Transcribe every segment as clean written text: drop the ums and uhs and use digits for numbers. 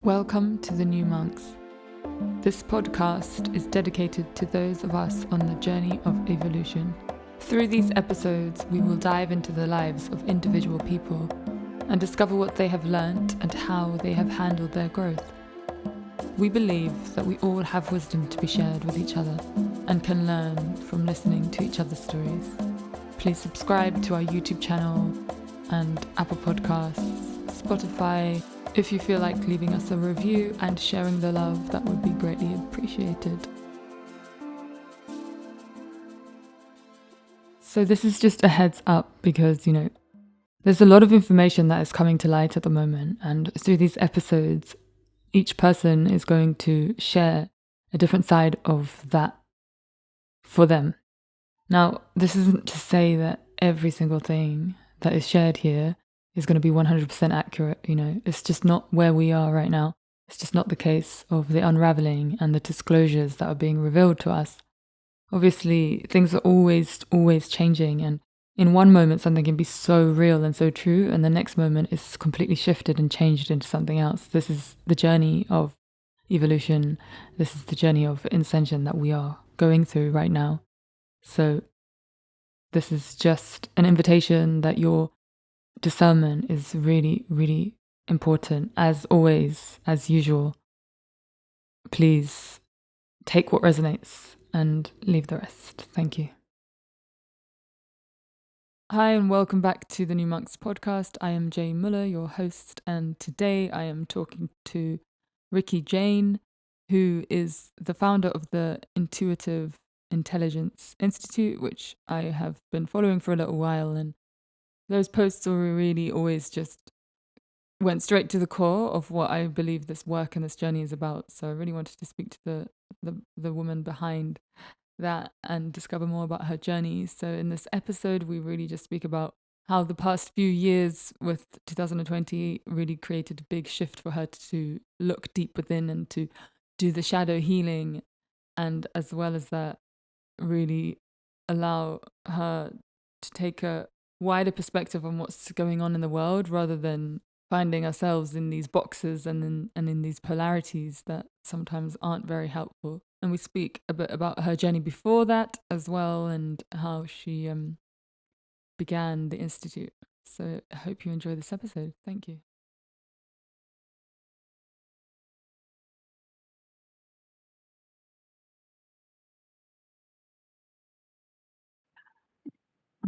Welcome to the New Monks. This podcast is dedicated to those of us on the journey of evolution. Through these episodes, we will dive into the lives of individual people and discover what they have learnt and how they have handled their growth. We believe that we all have wisdom to be shared with each other and can learn from listening to each other's stories. Please subscribe to our YouTube channel and Apple Podcasts, Spotify. If you feel like leaving us a review and sharing the love, that would be greatly appreciated. So this is just a heads up because, there's a lot of information that is coming to light at the moment, and through these episodes, each person is going to share a different side of that for them. Now, this isn't to say that every single thing that is shared here is going to be 100% accurate, It's just not where we are right now. It's just not the case of the unraveling and the disclosures that are being revealed to us. Obviously, things are always changing, and in one moment something can be so real and so true, and the next moment is completely shifted and changed into something else. This is the journey of evolution. This is the journey of ascension that we are going through right now. So this is just an invitation that your discernment is really, really important. As always, as usual, please take what resonates and leave the rest. Thank you. Hi, and welcome back to the New Monks podcast. I am Jay Muller, your host, and today I am talking to Ricci-Jane, who is the founder of the Intuitive Intelligence Institute, which I have been following for a little while, and those posts are really always just went straight to the core of what I believe this work and this journey is about. So I really wanted to speak to the woman behind that and discover more about her journey. So in this episode, we really just speak about how the past few years with 2020 really created a big shift for her to look deep within and to do the shadow healing, and as well as that, really allow her to take a wider perspective on what's going on in the world rather than finding ourselves in these boxes and in these polarities that sometimes aren't very helpful. And we speak a bit about her journey before that as well, and how she began the Institute. So I hope you enjoy this episode. Thank you.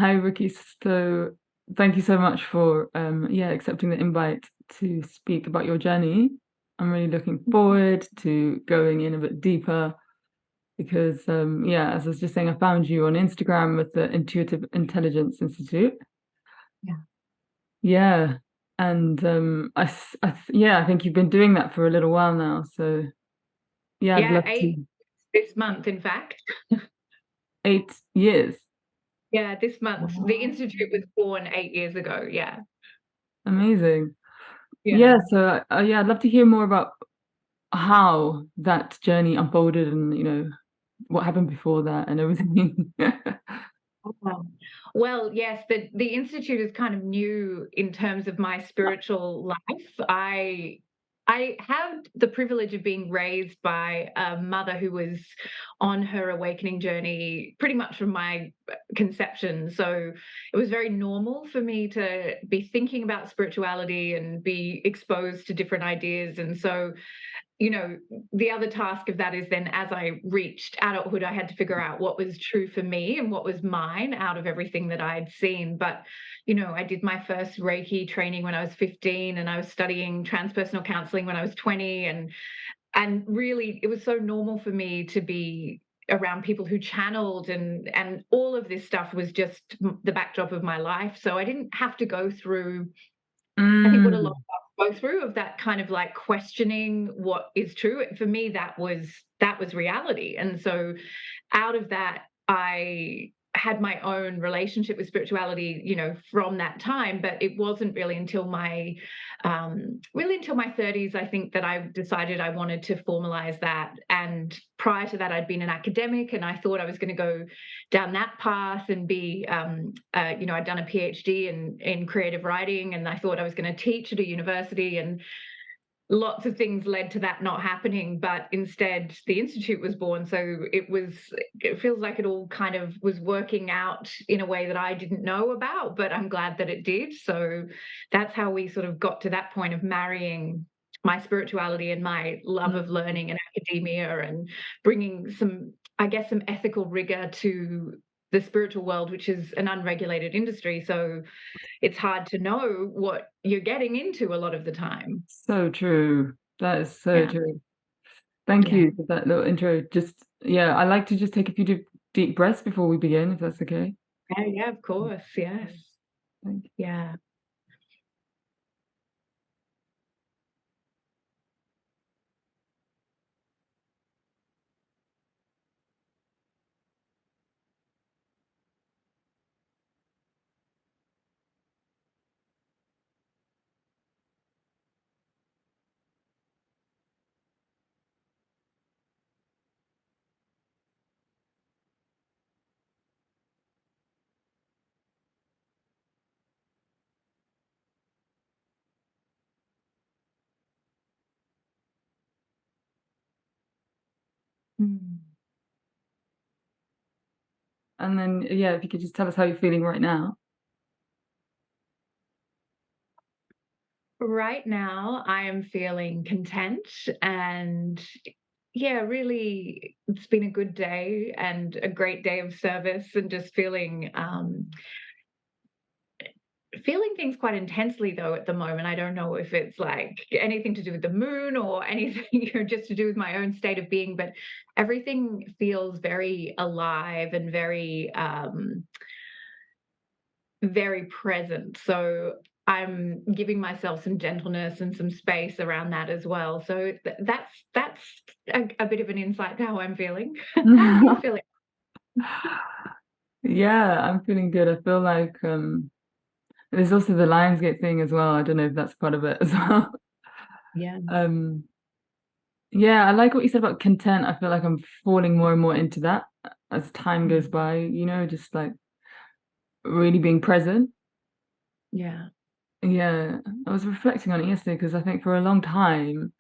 Hi, Ricky. So thank you so much for accepting the invite to speak about your journey. I'm really looking forward to going in a bit deeper because, as I was just saying, I found you on Instagram with the Intuitive Intelligence Institute. Yeah. Yeah. And I think you've been doing that for a little while now. So yeah, I'd love 8 to. this month, in fact. 8 years. Yeah, this month. The Wow. institute was born 8 years ago, yeah. Amazing. Yeah. Yeah. So I'd love to hear more about how that journey unfolded and, what happened before that and everything. Wow. Well, yes, the institute is kind of new in terms of my spiritual life. I have the privilege of being raised by a mother who was on her awakening journey pretty much from my conception. So it was very normal for me to be thinking about spirituality and be exposed to different ideas. And so the other task of that is then as I reached adulthood, I had to figure out what was true for me and what was mine out of everything that I'd seen. But, I did my first Reiki training when I was 15, and I was studying transpersonal counseling when I was 20. And really it was so normal for me to be around people who channeled, and all of this stuff was just the backdrop of my life. So I didn't have to go through, I think, what a lot Mm. of us go through, of that kind of like questioning what is true. For me, that was reality. And so out of that, I had my own relationship with spirituality, from that time. But it wasn't really until my 30s, I think, that I decided I wanted to formalize that. And prior to that, I'd been an academic, and I thought I was going to go down that path and be, I'd done a PhD in creative writing, and I thought I was going to teach at a university. And lots of things led to that not happening, but instead the institute was born. So it feels like it all kind of was working out in a way that I didn't know about, but I'm glad that it did. So that's how we sort of got to that point of marrying my spirituality and my love of Mm. learning and academia, and bringing some, I guess, some ethical rigor to the spiritual world, which is an unregulated industry. So it's hard to know what you're getting into a lot of the time. So true. That is so Yeah. true. Thank Yeah. you for that little intro. Just, yeah, I like to just take a few deep breaths before we begin, if that's okay. Yeah, yeah, of course. Yes. Okay, thank Yeah. Mm. And then, yeah, if you could just tell us how you're feeling right now. Right now, I am feeling content, and yeah, really, it's been a good day and a great day of service, and just feeling things quite intensely though at the moment. I don't know if it's like anything to do with the moon or anything, just to do with my own state of being, but everything feels very alive and very present. So I'm giving myself some gentleness and some space around that as well. So that's a bit of an insight to how I'm feeling. How are you feeling? Yeah, I'm feeling good. I feel like there's also the Lionsgate thing as well. I don't know if that's part of it as well. Yeah. Um, yeah, I like what you said about content. I feel like I'm falling more and more into that as time goes Mm. by, just like really being present. Yeah. Yeah, I was reflecting on it yesterday because I think for a long time,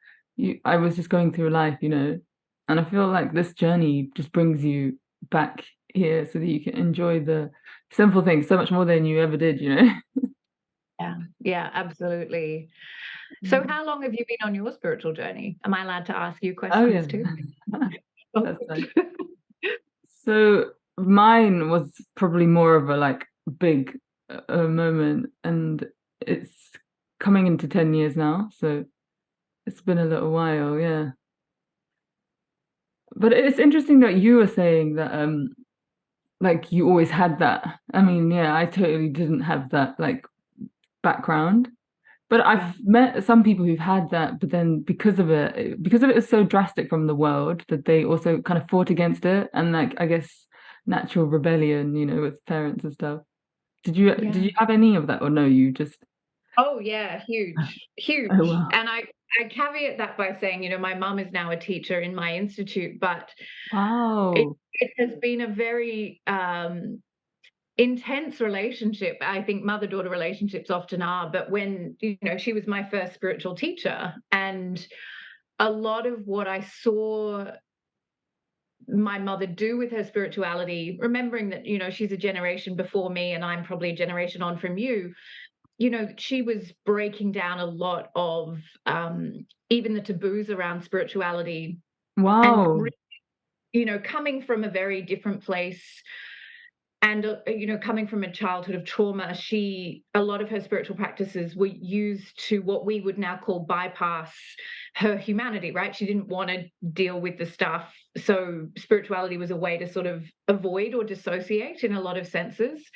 I was just going through life, and I feel like this journey just brings you back here so that you can enjoy the simple things so much more than you ever did. Yeah. Yeah, absolutely. So Mm. how long have you been on your spiritual journey? Am I allowed to ask you Oh yeah, questions too? that's nice. So mine was probably more of a like big moment, and it's coming into 10 years now, so it's been a little while, yeah. But it's interesting that you were saying that like you always had that. I mean, yeah, I totally didn't have that like background. But Yeah. I've met some people who've had that, but then because of it was so drastic from the world that they also kind of fought against it, and like I guess natural rebellion, with parents and stuff. Did you Yeah. have any of that, or no? You just Oh yeah, huge, oh huge. wow, And I caveat that by saying, my mum is now a teacher in my institute, but it wow, it has been a very intense relationship. I think mother-daughter relationships often are, but when, she was my first spiritual teacher, and a lot of what I saw my mother do with her spirituality, remembering that, she's a generation before me and I'm probably a generation on from you, she was breaking down a lot of even the taboos around spirituality, and wow, coming from a very different place, and coming from a childhood of trauma, a lot of her spiritual practices were used to what we would now call bypass her humanity, right? She didn't want to deal with the stuff, so spirituality was a way to sort of avoid or dissociate in a lot of senses.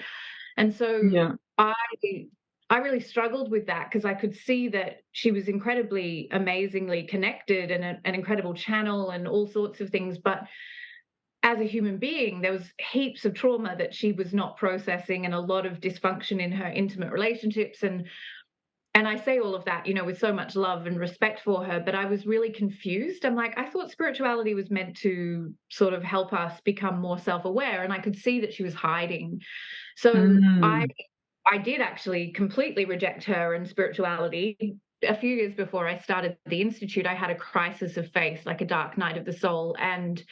And so yeah, I really struggled with that, because I could see that she was incredibly amazingly connected and an incredible channel and all sorts of things, but as a human being, there was heaps of trauma that she was not processing, and a lot of dysfunction in her intimate relationships. And I say all of that, with so much love and respect for her, but I was really confused. I'm like, I thought spirituality was meant to sort of help us become more self-aware, and I could see that she was hiding. So I mm, I did actually completely reject her and spirituality, a few years before I started the institute, I had a crisis of faith, like a dark night of the soul, and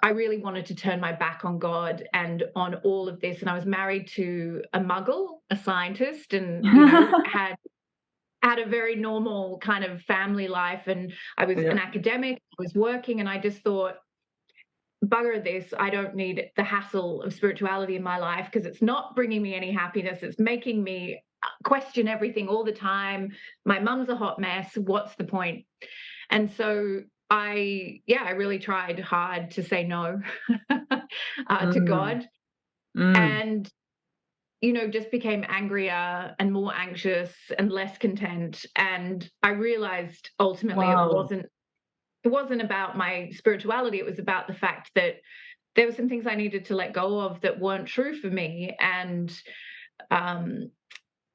I really wanted to turn my back on God and on all of this. And I was married to a muggle, a scientist, and had a very normal kind of family life. And I was Yeah. an academic, I was working, and I just thought, bugger this, I don't need the hassle of spirituality in my life because it's not bringing me any happiness. It's making me question everything all the time. My mum's a hot mess. What's the point? And so I really tried hard to say no to Mm, God, mm. and just became angrier and more anxious and less content. And I realized ultimately Wow. it wasn't about my spirituality. It was about the fact that there were some things I needed to let go of that weren't true for me, and um,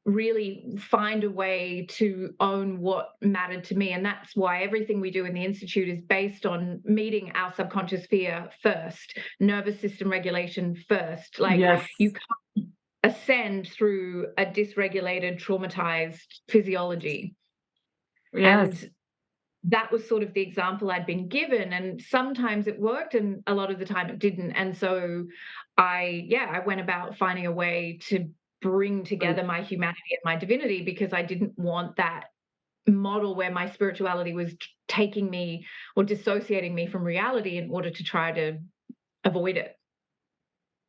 really find a way to own what mattered to me. And that's why everything we do in the Institute is based on meeting our subconscious fear first, nervous system regulation first. Like, Yes. you can't ascend through a dysregulated, traumatized physiology. Yes. And that was sort of the example I'd been given, and sometimes it worked and a lot of the time it didn't. And so I went about finding a way to bring together Bridge. my humanity and my divinity, because I didn't want that model where my spirituality was taking me or dissociating me from reality in order to try to avoid it.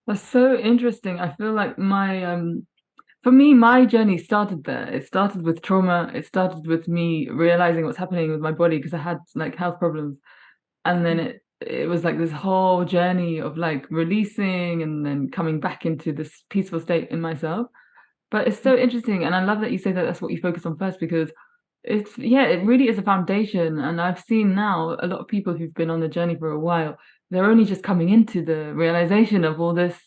That's so interesting. I feel like for me, my journey started there. It started with trauma. It started with me realizing what's happening with my body because I had like health problems. And then Mm. it was like this whole journey of like releasing and then coming back into this peaceful state in myself. But it's so interesting, and I love that you say that that's what you focus on first because it really is a foundation. And I've seen now a lot of people who've been on the journey for a while, they're only just coming into the realization of all this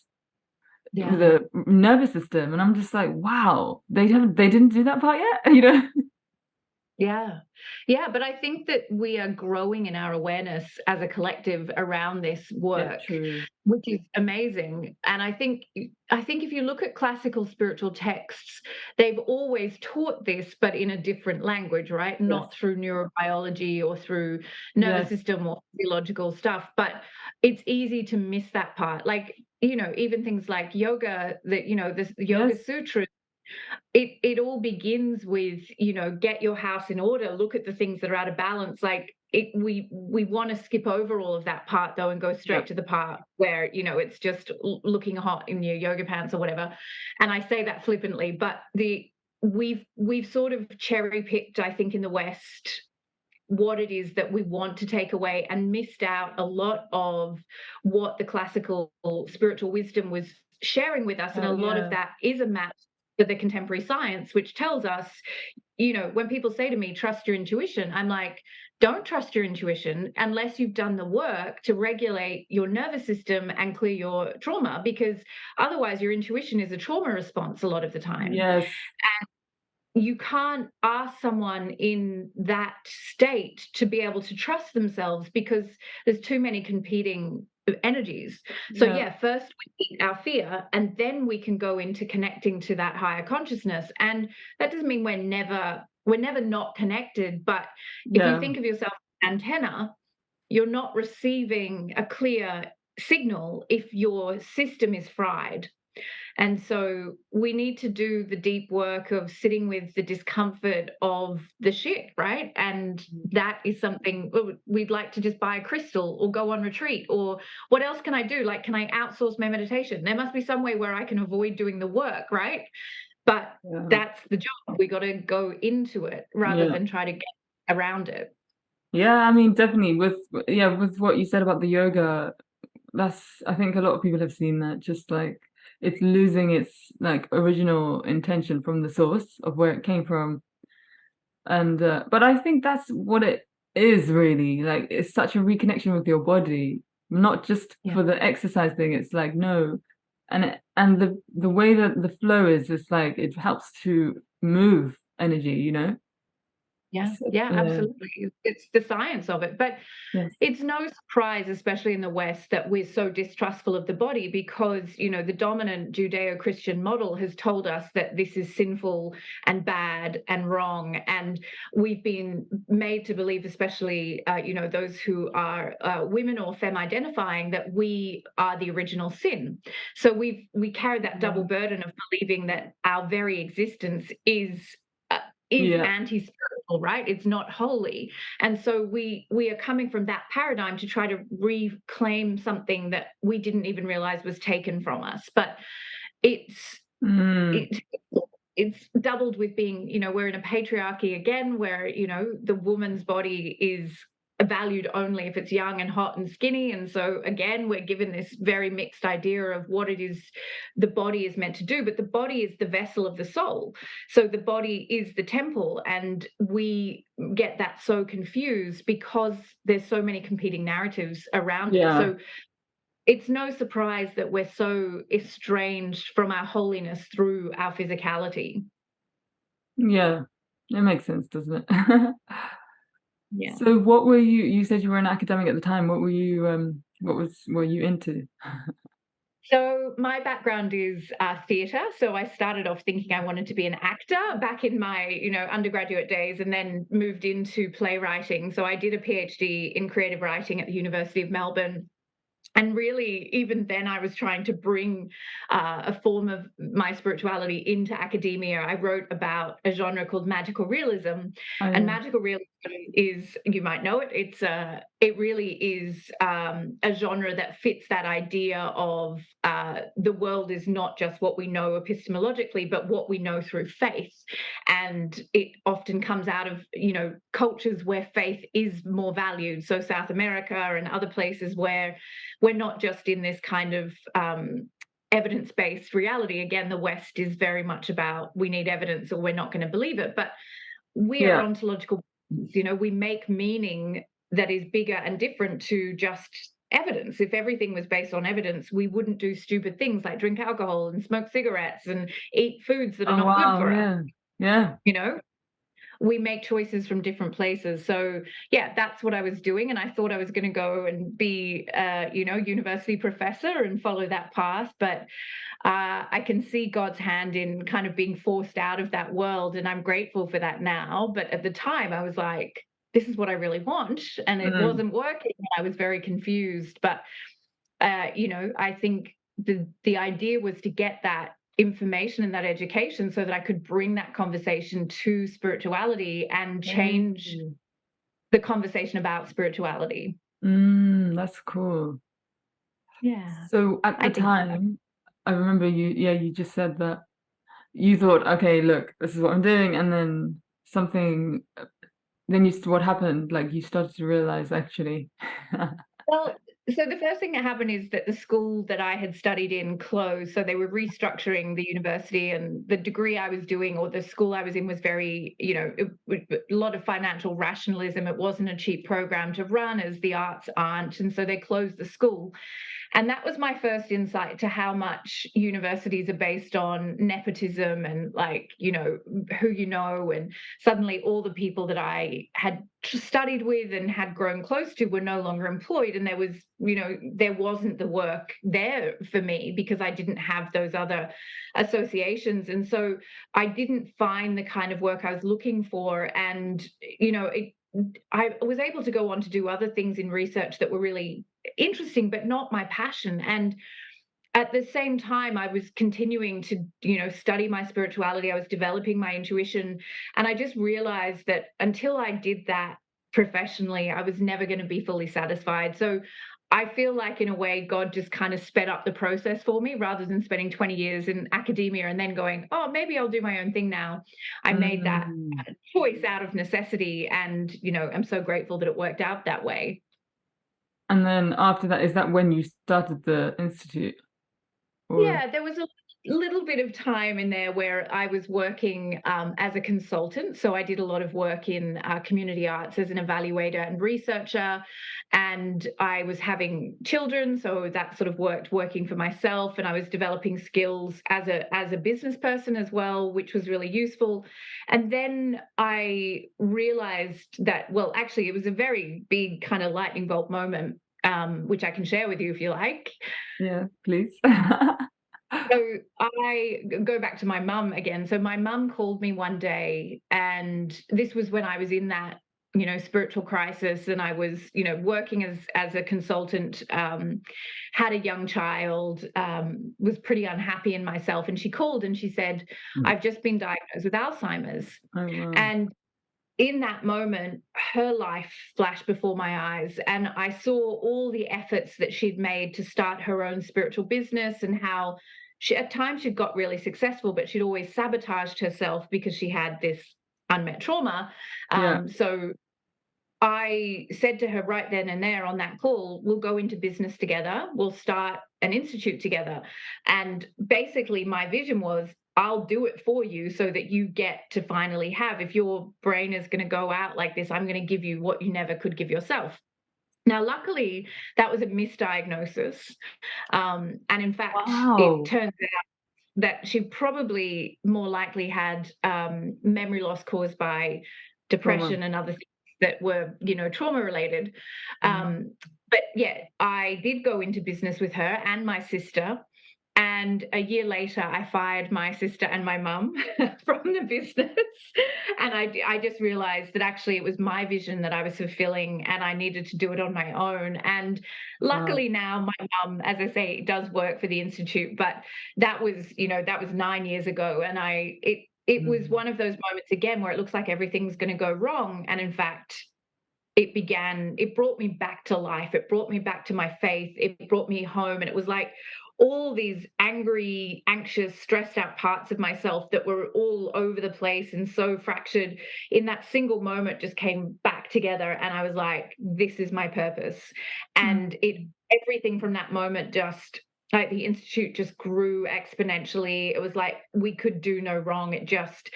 with Yeah. the nervous system, and I'm just like, wow, they didn't do that part yet, you know? Yeah. Yeah, but I think that we are growing in our awareness as a collective around this Yeah, work, true. which is amazing. And I think if you look at classical spiritual texts, they've always taught this, but in a different language, right? Yes, Not through neurobiology or through nervous yes, system or physiological stuff. But it's easy to miss that part. Like, even things like yoga, the Yoga yes, Sutra, it all begins with, get your house in order, look at the things that are out of balance. Like, we want to skip over all of that part though and go straight yep, to the part where it's just looking hot in your yoga pants or whatever. And I say that flippantly, but the we've sort of cherry picked, I think, in the West, what it is that we want to take away, and missed out a lot of what the classical spiritual wisdom was sharing with us. And a lot of yeah, that is a match for the contemporary science, which tells us, when people say to me, trust your intuition, I'm like, don't trust your intuition unless you've done the work to regulate your nervous system and clear your trauma, because otherwise your intuition is a trauma response a lot of the time. yes, You can't ask someone in that state to be able to trust themselves, because there's too many competing energies. So yeah, yeah, first we meet our fear, and then we can go into connecting to that higher consciousness. And that doesn't mean we're never not connected, but if you yeah, think of yourself as an antenna, you're not receiving a clear signal if your system is fried. And so we need to do the deep work of sitting with the discomfort of the shit, right? And that is something we'd like to just buy a crystal or go on retreat, or what else can I do? Like, can I outsource my meditation? There must be some way where I can avoid doing the work, right? But yeah, that's the job. We got to go into it rather yeah. than try to get around it. Yeah, I mean, definitely with what you said about the yoga, that's I think a lot of people have seen that just like it's losing its like original intention from the source of where it came from. And but I think that's what it is really. Like it's such a reconnection with your body, not just Yeah. for the exercise thing. It's like no. And the way that the flow is like it helps to move energy, you know? Yeah, So, yeah, yeah. absolutely. It's the science of it. But Yes. it's no surprise, especially in the West, that we're so distrustful of the body because, the dominant Judeo-Christian model has told us that this is sinful and bad and wrong. And we've been made to believe, especially, those who are women or femme-identifying, that we are the original sin. So we carry that double Yeah. burden of believing that our very existence is Yeah. anti-spiritual, right? It's not holy. And so we are coming from that paradigm to try to reclaim something that we didn't even realize was taken from us. But it's Mm. it it's doubled with being, we're in a patriarchy again, where, the woman's body is valued only if it's young and hot and skinny. And so again, we're given this very mixed idea of what it is the body is meant to do. But the body is the vessel of the soul. So the body is the temple. And we get that so confused because there's so many competing narratives around it. Yeah. So it's no surprise that we're so estranged from our holiness through our physicality. Yeah. It makes sense, doesn't it? Yeah. So what were you said you were an academic at the time. What were you, were you into? So my background is theatre. So I started off thinking I wanted to be an actor back in my, undergraduate days, and then moved into playwriting. So I did a PhD in creative writing at the University of Melbourne. And really, even then, I was trying to bring a form of my spirituality into academia. I wrote about a genre called magical realism, Oh, and yeah. magical realism is, you might know it. It really is a genre that fits that idea of the world is not just what we know epistemologically, but what we know through faith. And it often comes out of cultures where faith is more valued. So South America and other places where we're not just in this kind of evidence-based reality. Again, the West is very much about we need evidence or we're not going to believe it. But we are Yeah. ontological beings, we make meaning that is bigger and different to just evidence. If everything was based on evidence, we wouldn't do stupid things like drink alcohol and smoke cigarettes and eat foods that are Oh, not good wow, for us, yeah. Yeah. you know? We make choices from different places. So yeah, that's what I was doing, and I thought I was going to go and be, university professor and follow that path. But I can see God's hand in kind of being forced out of that world, and I'm grateful for that now. But at the time, I was like, "This is what I really want," and it Mm. wasn't working. I was very confused, but I think the idea was to get that information and that education so that I could bring that conversation to spirituality and change Oh. the conversation about spirituality. That's cool. Yeah, So at the I think so. time, I remember you just said that you thought, "Okay, look, this is what I'm doing," and then something then what happened? Like, you started to realize actually Well, so the first thing that happened is that the school that I had studied in closed, so they were restructuring the university, and the degree I was doing or the school I was in was very, a lot of financial rationalism. It wasn't a cheap program to run, as the arts aren't, and so they closed the school. And that was my first insight to how much universities are based on nepotism and, like, who you know. And suddenly all the people that I had studied with and had grown close to were no longer employed. And there wasn't the work there for me because I didn't have those other associations. And so I didn't find the kind of work I was looking for. And, I was able to go on to do other things in research that were really interesting, but not my passion. And at the same time, I was continuing to, study my spirituality. I was developing my intuition. And I just realized that until I did that professionally, I was never going to be fully satisfied. So I feel like, in a way, God just kind of sped up the process for me rather than spending 20 years in academia and then going, oh, maybe I'll do my own thing now. I made that Mm. choice out of necessity. And, I'm so grateful that it worked out that way. And then after that, is that when you started the institute? Or Yeah, there was a little bit of time in there where I was working as a consultant. So I did a lot of work in community arts as an evaluator and researcher, and I was having children, so that sort of worked working for myself, and I was developing skills as a business person as well, which was really useful. And then I realized that, well, actually, it was a very big kind of lightning bolt moment, which I can share with you if you like. Yeah, please. So I go back to my mum again. So my mum called me one day, and this was when I was in that, spiritual crisis, and I was, working as a consultant, had a young child, was pretty unhappy in myself, and she called and she said, Mm. "I've just been diagnosed with Alzheimer's." Oh, wow. And in that moment, her life flashed before my eyes, and I saw all the efforts that she'd made to start her own spiritual business, and how at times she'd got really successful, but she'd always sabotaged herself because she had this unmet trauma. Yeah. So I said to her right then and there on that call, we'll go into business together, we'll start an institute together. And basically, my vision was, I'll do it for you so that you get to finally have, if your brain is going to go out like this, I'm going to give you what you never could give yourself. Now, luckily, that was a misdiagnosis. And in fact, it Wow. turns out that she probably more likely had memory loss caused by Trauma. depression and other things that were, trauma related. Mm. But yeah, I did go into business with her and my sister. And a year later, I fired my sister and my mum from the business. And I just realized that actually it was my vision that I was fulfilling, and I needed to do it on my own. And Wow. luckily now, my mum, as I say, does work for the Institute. But that was 9 years ago. And it was Mm. one of those moments again where it looks like everything's going to go wrong. And in fact, it brought me back to life. It brought me back to my faith. It brought me home. And it was like all these angry, anxious, stressed out parts of myself that were all over the place and so fractured, in that single moment just came back together. And I was like, this is my purpose. Mm. And everything from that moment, just like the Institute just grew exponentially. It was like we could do no wrong. It just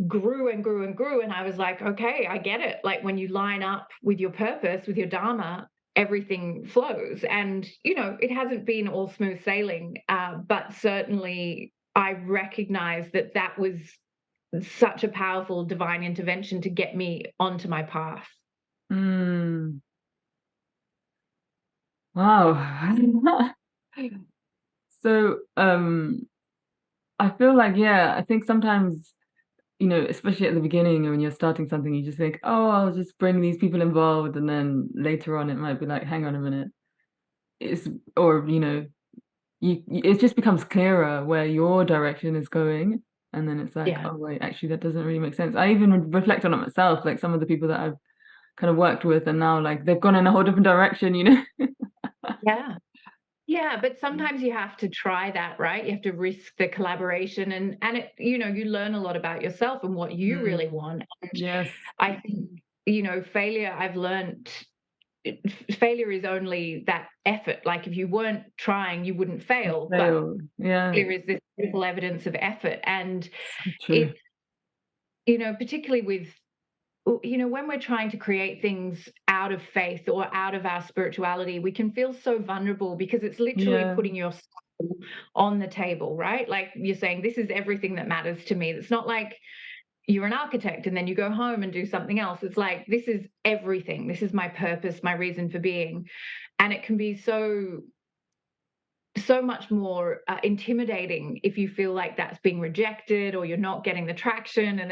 grew and grew and grew. And I was like, okay, I get it. Like when you line up with your purpose, with your dharma, everything flows. And, it hasn't been all smooth sailing, but certainly I recognize that that was such a powerful divine intervention to get me onto my path. Mm. Wow. So, I feel like, yeah, I think sometimes, especially at the beginning when you're starting something, you just think, oh, I'll just bring these people involved. And then later on, it might be like, hang on a minute. It's, or, it just becomes clearer where your direction is going. And then it's like, Yeah. oh, wait, actually, that doesn't really make sense. I even reflect on it myself, like some of the people that I've kind of worked with, and now like they've gone in a whole different direction. Yeah. Yeah, but sometimes you have to try that, right? You have to risk the collaboration, and you learn a lot about yourself and what you really Mm, want. And yes. I think, failure, I've learned failure is only that effort. Like if you weren't trying, you wouldn't fail. But Fail. Yeah. failure is this beautiful evidence of effort. And So true. it, particularly with, when we're trying to create things out of faith or out of our spirituality, we can feel so vulnerable because it's literally Yeah. putting your soul on the table, right? Like you're saying, this is everything that matters to me. It's not like you're an architect and then you go home and do something else. It's like, this is everything. This is my purpose, my reason for being. And it can be so much more intimidating if you feel like that's being rejected or you're not getting the traction. And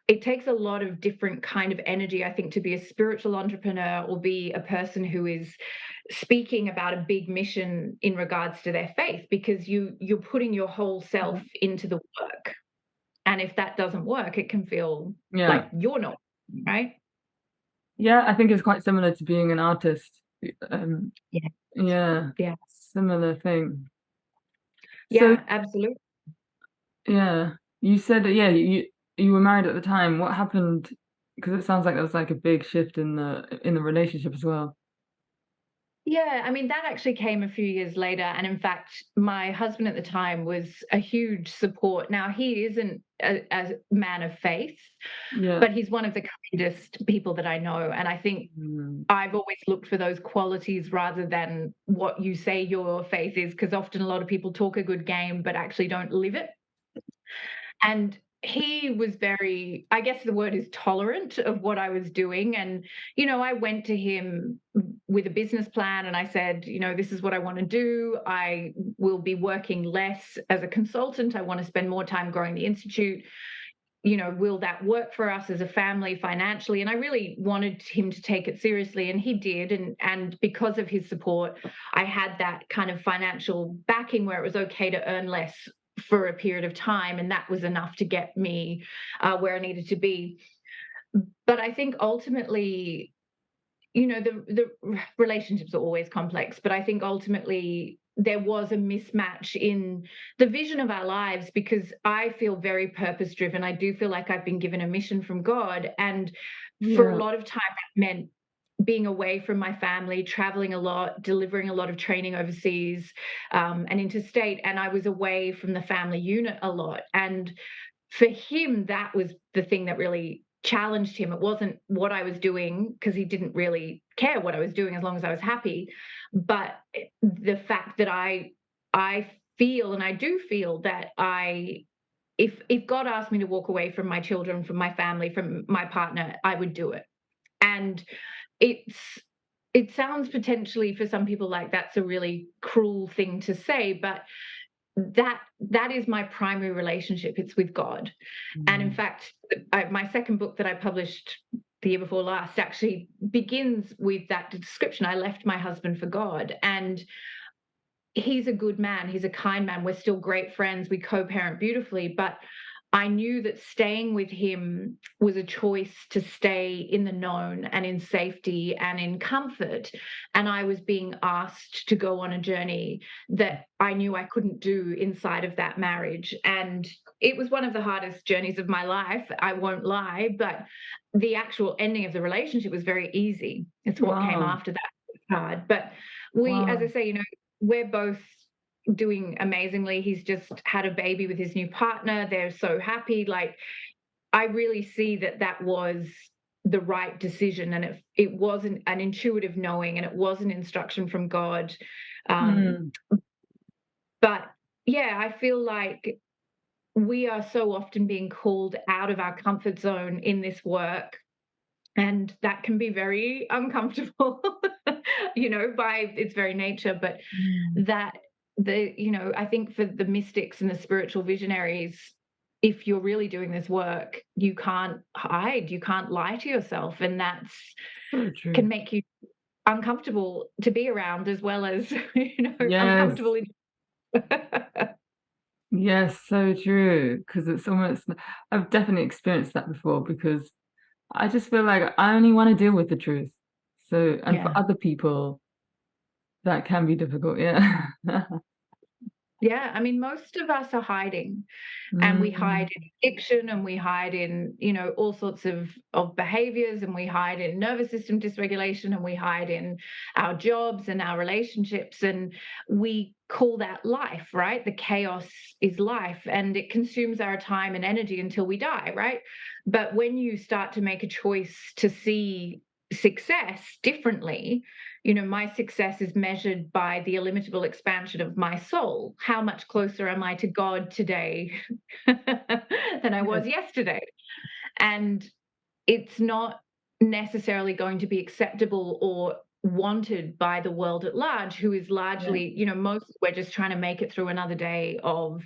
it takes a lot of different kind of energy, I think, to be a spiritual entrepreneur or be a person who is speaking about a big mission in regards to their faith, because you're putting your whole self into the work. And if that doesn't work, it can feel like Yeah. you're not, right? Yeah, I think it's quite similar to being an artist. Um, Yeah. yeah, Yeah. similar thing. So, Yeah, absolutely. yeah, you said that, yeah, you were married at the time. What happened? Because it sounds like there was like a big shift in the relationship as well. Yeah, I mean, that actually came a few years later, and in fact, my husband at the time was a huge support. Now, he isn't a man of faith, Yeah. but he's one of the kindest people that I know, and I think Mm. I've always looked for those qualities rather than what you say your faith is, because often a lot of people talk a good game but actually don't live it. And he was very, I guess the word is tolerant of what I was doing. And, I went to him with a business plan and I said, this is what I want to do. I will be working less as a consultant. I want to spend more time growing the institute. Will that work for us as a family financially? And I really wanted him to take it seriously, and he did. And because of his support, I had that kind of financial backing where it was okay to earn less for a period of time, and that was enough to get me where I needed to be. But I think ultimately, the relationships are always complex, but I think ultimately there was a mismatch in the vision of our lives, because I feel very purpose driven. I do feel like I've been given a mission from God, and for a Yeah. lot of time that meant being away from my family, traveling a lot, delivering a lot of training overseas, and interstate, and I was away from the family unit a lot. And for him, that was the thing that really challenged him. It wasn't what I was doing, because he didn't really care what I was doing as long as I was happy, but the fact that I feel, and I do feel, that I if God asked me to walk away from my children, from my family, from my partner, I would do it. And it's it sounds potentially for some people like that's a really cruel thing to say, but that is my primary relationship. It's with God. And in Mm. fact, my second book that I published the year before last actually begins with that description. I left my husband for God, and he's a good man. He's a kind man. We're still great friends. We co-parent beautifully, but I knew that staying with him was a choice to stay in the known and in safety and in comfort. And I was being asked to go on a journey that I knew I couldn't do inside of that marriage. And it was one of the hardest journeys of my life, I won't lie, but the actual ending of the relationship was very easy. It's what came Wow. after that was hard. But we, as I Wow. say, we're both doing amazingly. He's just had a baby with his new partner. They're so happy. Like, I really see that that was the right decision, and it wasn't an intuitive knowing, and it was an instruction from God. Um, Mm. but yeah, I feel like we are so often being called out of our comfort zone in this work, and that can be very uncomfortable, by its very nature. But Mm. that I think for the mystics and the spiritual visionaries, if you're really doing this work, you can't hide, you can't lie to yourself, and that's So true. can make you uncomfortable to be around, as well as Yes. uncomfortable in Yes, so true. Because it's almost, I've definitely experienced that before because I just feel like I only want to deal with the truth. So, and for yeah. other people, that can be difficult. Yeah. Yeah, I mean, most of us are hiding, and we hide Mm. in addiction, and we hide in, all sorts of behaviors, and we hide in nervous system dysregulation, and we hide in our jobs and our relationships, and we call that life, right? The chaos is life, and it consumes our time and energy until we die, right? But when you start to make a choice to see success differently, my success is measured by the illimitable expansion of my soul. How much closer am I to God today than I Yes. was yesterday? And it's not necessarily going to be acceptable or wanted by the world at large, who is Yeah. largely, most we're just trying to make it through another day of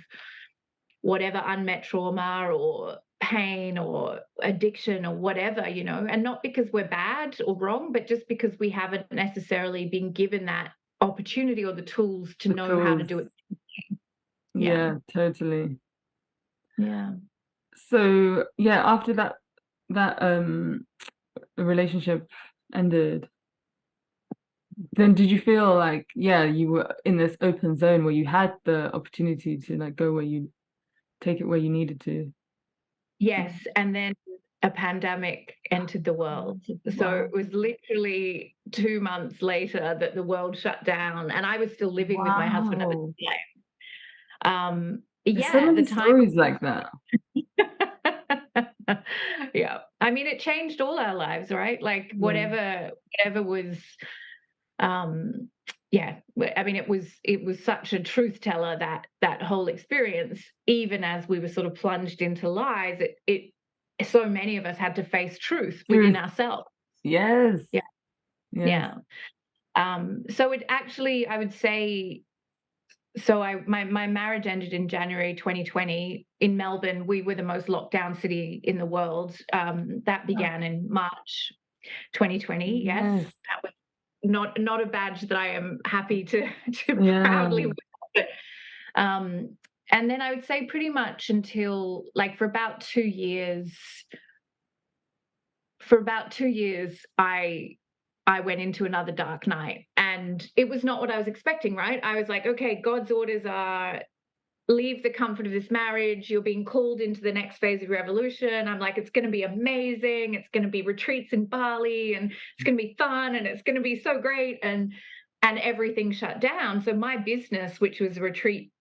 whatever unmet trauma or pain or addiction or whatever, and not because we're bad or wrong, but just because we haven't necessarily been given that opportunity or the tools to The know how to tools. do it. Yeah. Yeah, totally. Yeah. So, yeah, after that relationship ended, then did you feel like, yeah, you were in this open zone where you had the opportunity to like go where you take it where you needed to? Yes. And then a pandemic entered the world. So Wow. it was literally 2 months later that the world shut down, and I was still living with my husband at the Wow. time. There's so Yeah, the many time. stories like that. Yeah. I mean, it changed all our lives, right? Like, Yeah. whatever was, um yeah, I mean, it was such a truth teller, that whole experience. Even as we were sort of plunged into lies, it so many of us had to face truth within Truth. ourselves. Yes. Yeah, Yes. yeah. So it actually, I would say, so my marriage ended in January 2020 in Melbourne. We were the most locked down city in the world. That Wow. began in March 2020. Yes, Yes. that was not a badge that I am happy to to Yeah. proudly wear. But, um, and then I would say pretty much until, like, for about 2 years, I went into another dark night, and it was not what I was expecting. Right? I was like, okay, God's orders are, leave the comfort of this marriage. You're being called into the next phase of your evolution. I'm like, it's going to be amazing. It's going to be retreats in Bali, and it's going to be fun, and it's going to be so great. And everything shut down. So my business, which was a retreat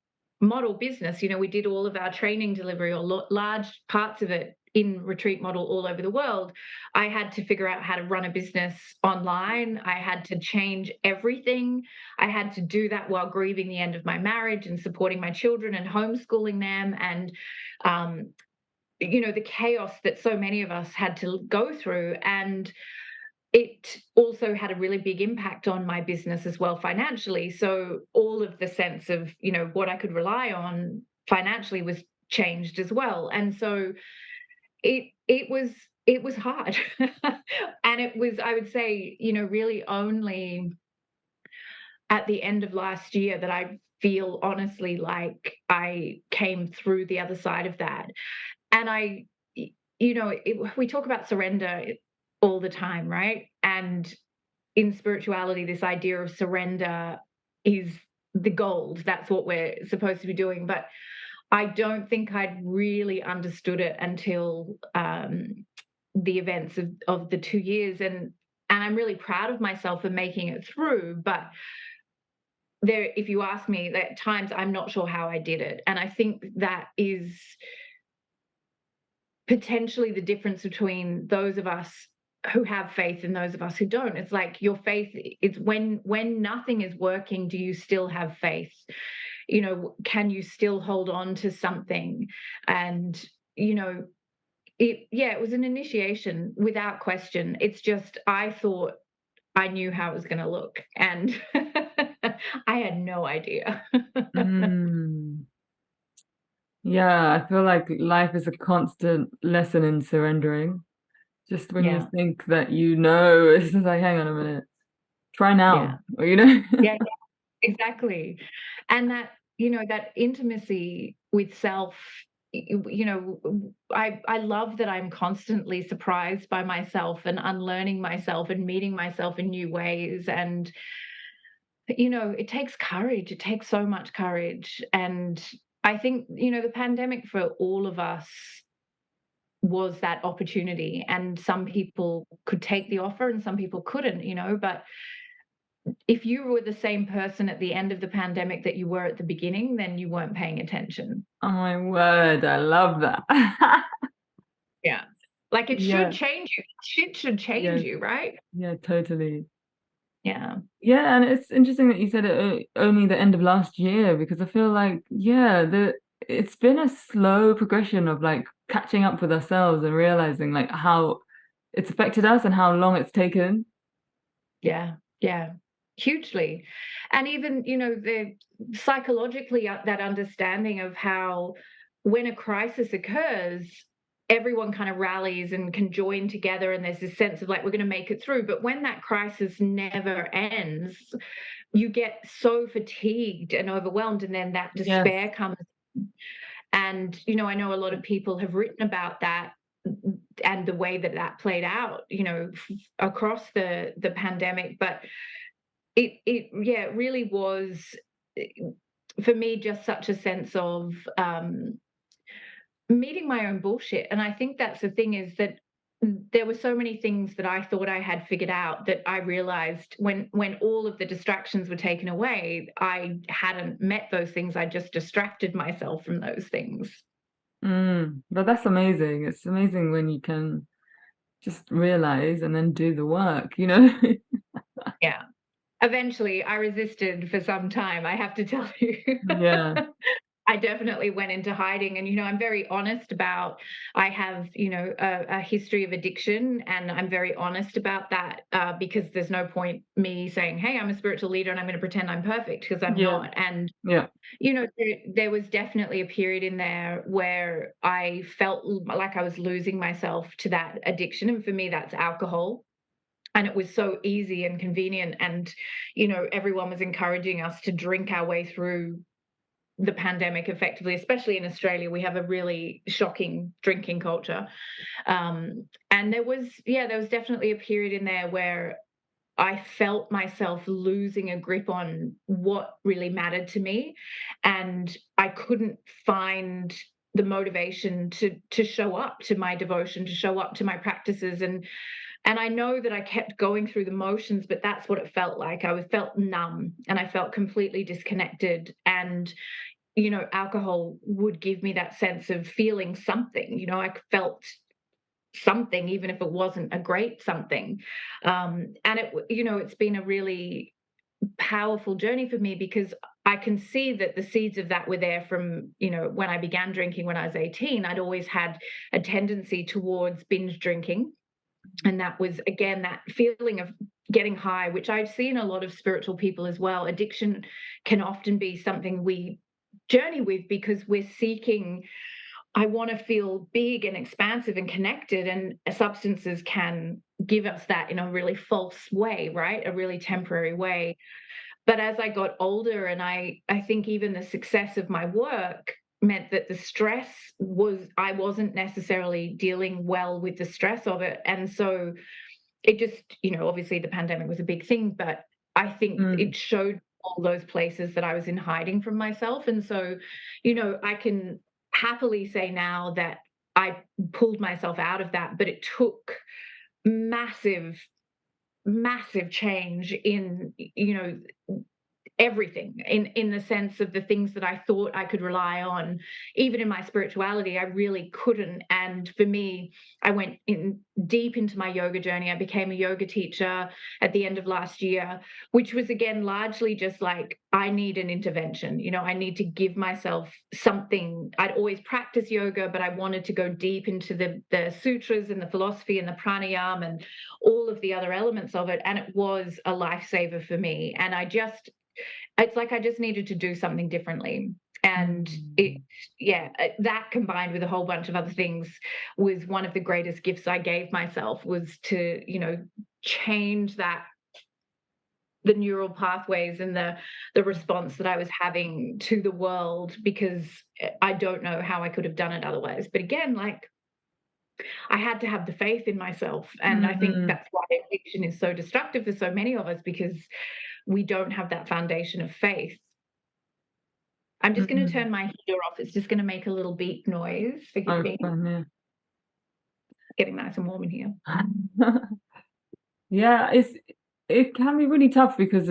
model business, we did all of our training delivery, or large parts of it, in retreat model all over the world. I had to figure out how to run a business online. I had to change everything. I had to do that while grieving the end of my marriage and supporting my children and homeschooling them, and um, the chaos that so many of us had to go through. And it also had a really big impact on my business as well, financially. So all of the sense of, what I could rely on financially was changed as well. And so it was hard. And it was, I would say, really only at the end of last year that I feel honestly like I came through the other side of that. And we talk about surrender all the time, right? And in spirituality, this idea of surrender is the gold. That's what we're supposed to be doing. But I don't think I'd really understood it until the events of the 2 years. And I'm really proud of myself for making it through. But if you ask me, at times I'm not sure how I did it. And I think that is potentially the difference between those of us who have faith and those of us who don't. It's like, your faith, it's when nothing is working, do you still have faith? Can you still hold on to something? And it was an initiation without question. It's just, I thought I knew how it was going to look, and I had no idea. Mm. Yeah, I feel like life is a constant lesson in surrendering. Just when you Yeah, think that it's just like, hang on a minute, try yeah, now, or yeah, exactly. And that intimacy with self, I love that I'm constantly surprised by myself and unlearning myself and meeting myself in new ways. And it takes courage. It takes so much courage. And I think, the pandemic for all of us was that opportunity. And some people could take the offer and some people couldn't, but if you were the same person at the end of the pandemic that you were at the beginning, then you weren't paying attention. Oh my word, I love that. Yeah. Like, it should Yeah, change you. Shit should change yeah, you, right? yeah, totally. Yeah. Yeah, and it's interesting that you said it only the end of last year, because I feel like, yeah, it's been a slow progression of like catching up with ourselves and realizing like how it's affected us and how long it's taken. Yeah. Yeah. Hugely. And even, the psychologically, that understanding of how, when a crisis occurs, everyone kind of rallies and can join together, and there's this sense of like, we're going to make it through. But when that crisis never ends, you get so fatigued and overwhelmed, and then that Yes. despair comes. And I know a lot of people have written about that, and the way that that played out, across the pandemic. But it really was, eh, for me, just such a sense of meeting my own bullshit. And I think that's the thing, is that there were so many things that I thought I had figured out that I realized when all of the distractions were taken away, I hadn't met those things. I just distracted myself from those things. But that's amazing. It's amazing when you can just realize and then do the work, you know? Yeah. Eventually, I resisted for some time, I have to tell you. Yeah, I definitely went into hiding, and, I'm very honest about I have, a history of addiction, and I'm very honest about that, because there's no point me saying, "Hey, I'm a spiritual leader, and I'm gonna pretend I'm perfect," because 'cause I'm yeah, not, and, yeah. there was definitely a period in there where I felt like I was losing myself to that addiction, and for me, that's alcohol. And it was so easy and convenient, and everyone was encouraging us to drink our way through the pandemic effectively, especially in Australia. We have a really shocking drinking culture. And there was definitely a period in there where I felt myself losing a grip on what really mattered to me, and I couldn't find the motivation to show up to my devotion, to show up to my practices. And I know that I kept going through the motions, but that's what it felt like. I felt numb, and I felt completely disconnected. And alcohol would give me that sense of feeling something. I felt something, even if it wasn't a great something. And it's been a really powerful journey for me, because I can see that the seeds of that were there from, when I began drinking when I was 18. I'd always had a tendency towards binge drinking. And that was, again, that feeling of getting high, which I've seen a lot of spiritual people as well. Addiction can often be something we journey with because we're seeking, I want to feel big and expansive and connected, and substances can give us that in a really false way, right? A really temporary way. But as I got older, and I think even the success of my work meant that the stress was, I wasn't necessarily dealing well with the stress of it. And so it just, obviously the pandemic was a big thing, but I think Mm, it showed all those places that I was in hiding from myself. And so, I can happily say now that I pulled myself out of that, but it took massive, massive change in, everything, in the sense of the things that I thought I could rely on. Even in my spirituality, I really couldn't. And for me, I went in deep into my yoga journey. I became a yoga teacher at the end of last year, which was, again, largely just like, I need an intervention. I need to give myself something. I'd always practiced yoga, but I wanted to go deep into the sutras and the philosophy and the pranayama and all of the other elements of it. And it was a lifesaver for me. And it's like I just needed to do something differently. And mm, that combined with a whole bunch of other things was one of the greatest gifts I gave myself, was to, change the neural pathways and the response that I was having to the world, because I don't know how I could have done it otherwise. But again, like, I had to have the faith in myself. And I think mm, that's why addiction is so destructive for so many of us, because we don't have that foundation of faith. I'm just gonna mm. turn my heater off. It's just gonna make a little beep noise. Forgive Oh, me. fun, yeah. It's getting nice and warm in here. Yeah, it can be really tough because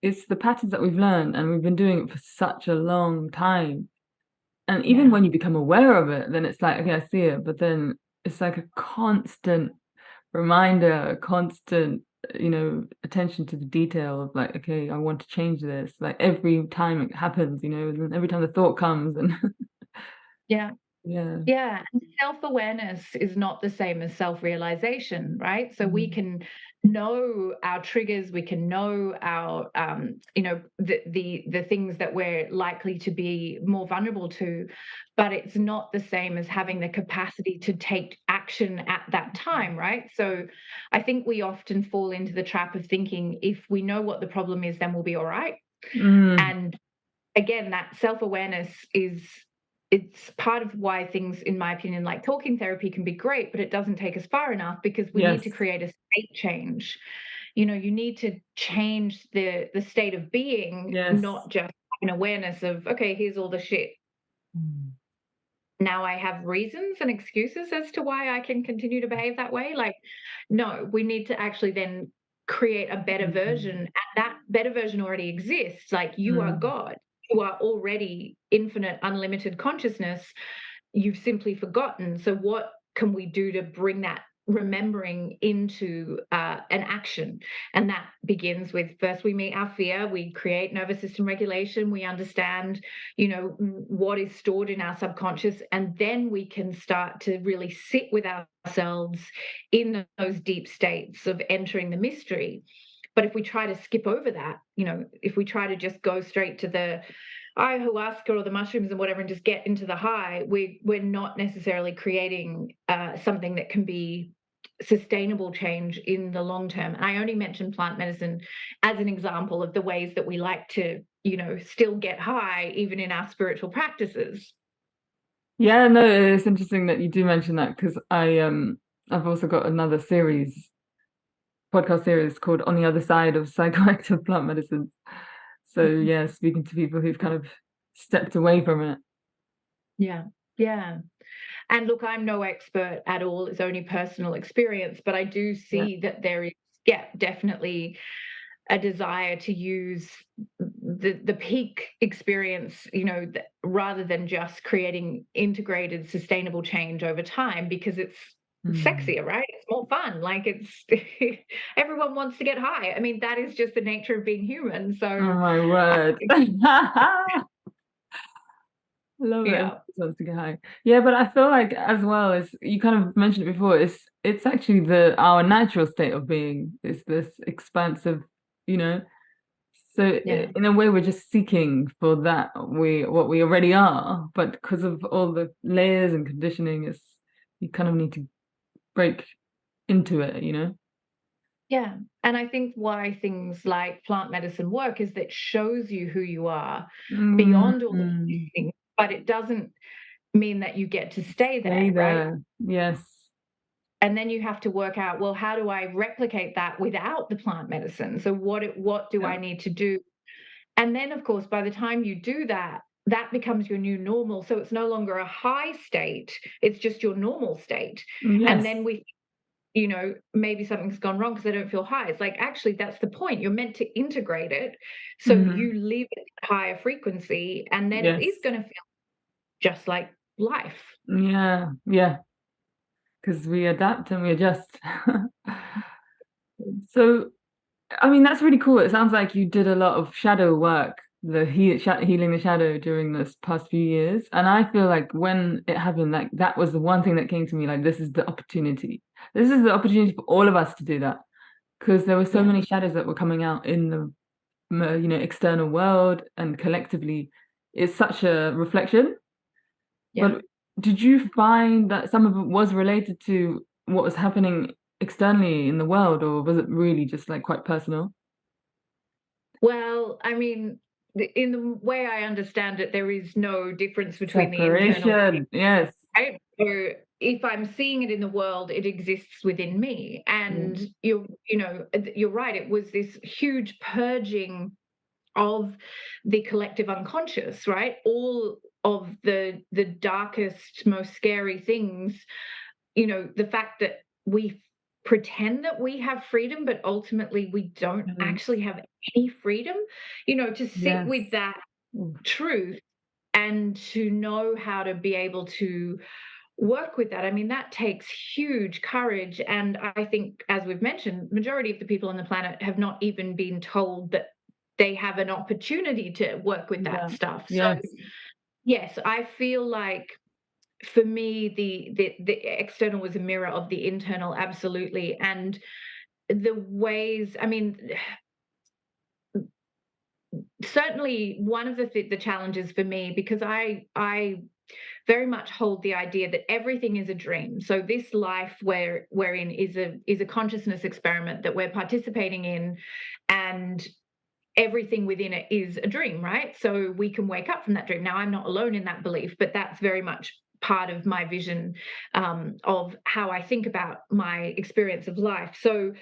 it's the patterns that we've learned and we've been doing it for such a long time. And even Yeah. when you become aware of it, then it's like, okay, I see it, but then it's like a constant reminder, a constant, attention to the detail of like, okay, I want to change this. Like every time it happens, and every time the thought comes and Yeah. yeah. Yeah, and self-awareness is not the same as self-realization, right? So we Mm. can know our triggers, we can know our, the things that we're likely to be more vulnerable to, but it's not the same as having the capacity to take action at that time, right? So I think we often fall into the trap of thinking, if we know what the problem is, then we'll be all right. Mm. And again, that self-awareness is, it's part of why things, in my opinion, like talking therapy, can be great, but it doesn't take us far enough, because we need to Yes. create a state change. You need to change the state of being, Yes. not just an awareness of, okay, here's all the shit. Mm. now I have reasons and excuses as to why I can continue to behave that way. Like, no, we need to actually then create a better version, Mm. and that better version already exists. Like, you are Mm. God. You are already infinite, unlimited consciousness. You've simply forgotten. So, what can we do to bring that remembering into an action? And that begins with, first we meet our fear, we create nervous system regulation, we understand, what is stored in our subconscious, and then we can start to really sit with ourselves in those deep states of entering the mystery. But if we try to skip over that, if we try to just go straight to the ayahuasca or the mushrooms and whatever and just get into the high, we're not necessarily creating something that can be sustainable change in the long term. And I only mentioned plant medicine as an example of the ways that we like to, still get high even in our spiritual practices. Yeah, no, it's interesting that you do mention that because I've also got another podcast series called On the Other Side of Psychoactive Plant Medicine. So yeah, speaking to people who've kind of stepped away from it. Yeah. Yeah. And look, I'm no expert at all. It's only personal experience, but I do Yeah. see that there is, yeah, definitely a desire to use the peak experience, rather than just creating integrated, sustainable change over time, because it's Mm. sexier, right? It's more fun. Like, it's everyone wants to get high. I mean, that is just the nature of being human. Oh So, my uh, word. Love it. yeah, Wants to get high. Yeah, but I feel like as well as you kind of mentioned it before, it's actually the our natural state of being is this expansive, you know. So yeah. in a way, we're just seeking for that what we already are, but because of all the layers and conditioning, it's you kind of need to break into it, you know. Yeah. And I think why things like plant medicine work is that it shows you who you are beyond all the Mm, conditioning, but it doesn't mean that you get to stay stay there, right? there. Yes. And then you have to work out, well, how do I replicate that without the plant medicine? So what do Yeah. I need to do? And then, of course, by the time you do that, that becomes your new normal. So it's no longer a high state, it's just your normal state. And Yes. then maybe something's gone wrong because I don't feel high. It's like, actually, that's the point. You're meant to integrate it so Hmm. you live at a higher frequency, and then it is Yes. going to feel just like life. Yeah. Yeah. Because we adapt and we adjust. So, I mean, that's really cool. It sounds like you did a lot of shadow work, healing the shadow during this past few years. And I feel like when it happened, like that was the one thing that came to me, like this is the opportunity. This is the opportunity for all of us to do that. Because there were so Yeah. many shadows that were coming out in the external world and collectively. It's such a reflection. Yeah. But did you find that some of it was related to what was happening externally in the world, or was it really just like quite personal? Well, I mean, in the way I understand it, there is no difference between the internal and the Separation, yes. outside. So if I'm seeing it in the world, it exists within me. Yeah. And you're right. It was this huge purging of the collective unconscious, right? All of the darkest, most scary things, the fact that we pretend that we have freedom, but ultimately we don't Yes. actually have any freedom, to sit Yes. with that Oof. truth and to know how to be able to work with that. I mean, that takes huge courage. And I think, as we've mentioned, majority of the people on the planet have not even been told that they have an opportunity to work with that Yeah. stuff. So Yes. yes, I feel like for me the external was a mirror of the internal, absolutely. And the ways, I mean, certainly one of the challenges for me, because I very much hold the idea that everything is a dream. So this life we're in is a consciousness experiment that we're participating in, and everything within it is a dream, right? So we can wake up from that dream. Now, I'm not alone in that belief, but that's very much part of my vision, of how I think about my experience of life. So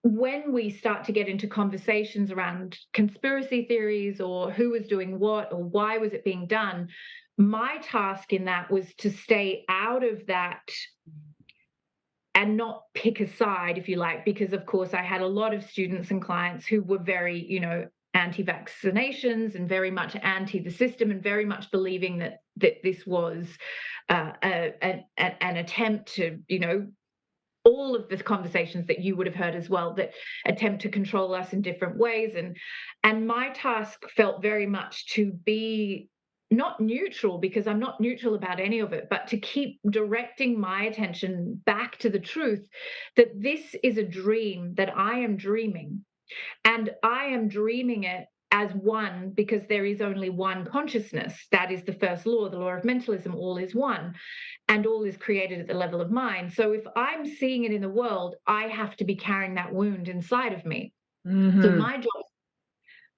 when we start to get into conversations around conspiracy theories or who was doing what or why was it being done, my task in that was to stay out of that and not pick a side, if you like, because of course I had a lot of students and clients who were very, anti-vaccinations and very much anti the system and very much believing that this was an attempt to, all of the conversations that you would have heard as well, that attempt to control us in different ways. And my task felt very much to be not neutral, because I'm not neutral about any of it, but to keep directing my attention back to the truth that this is a dream that I am dreaming, and I am dreaming it as one because there is only one consciousness. That is the first law, the law of mentalism. All is one, and all is created at the level of mind. So if I'm seeing it in the world, I have to be carrying that wound inside of me. So Mm-hmm.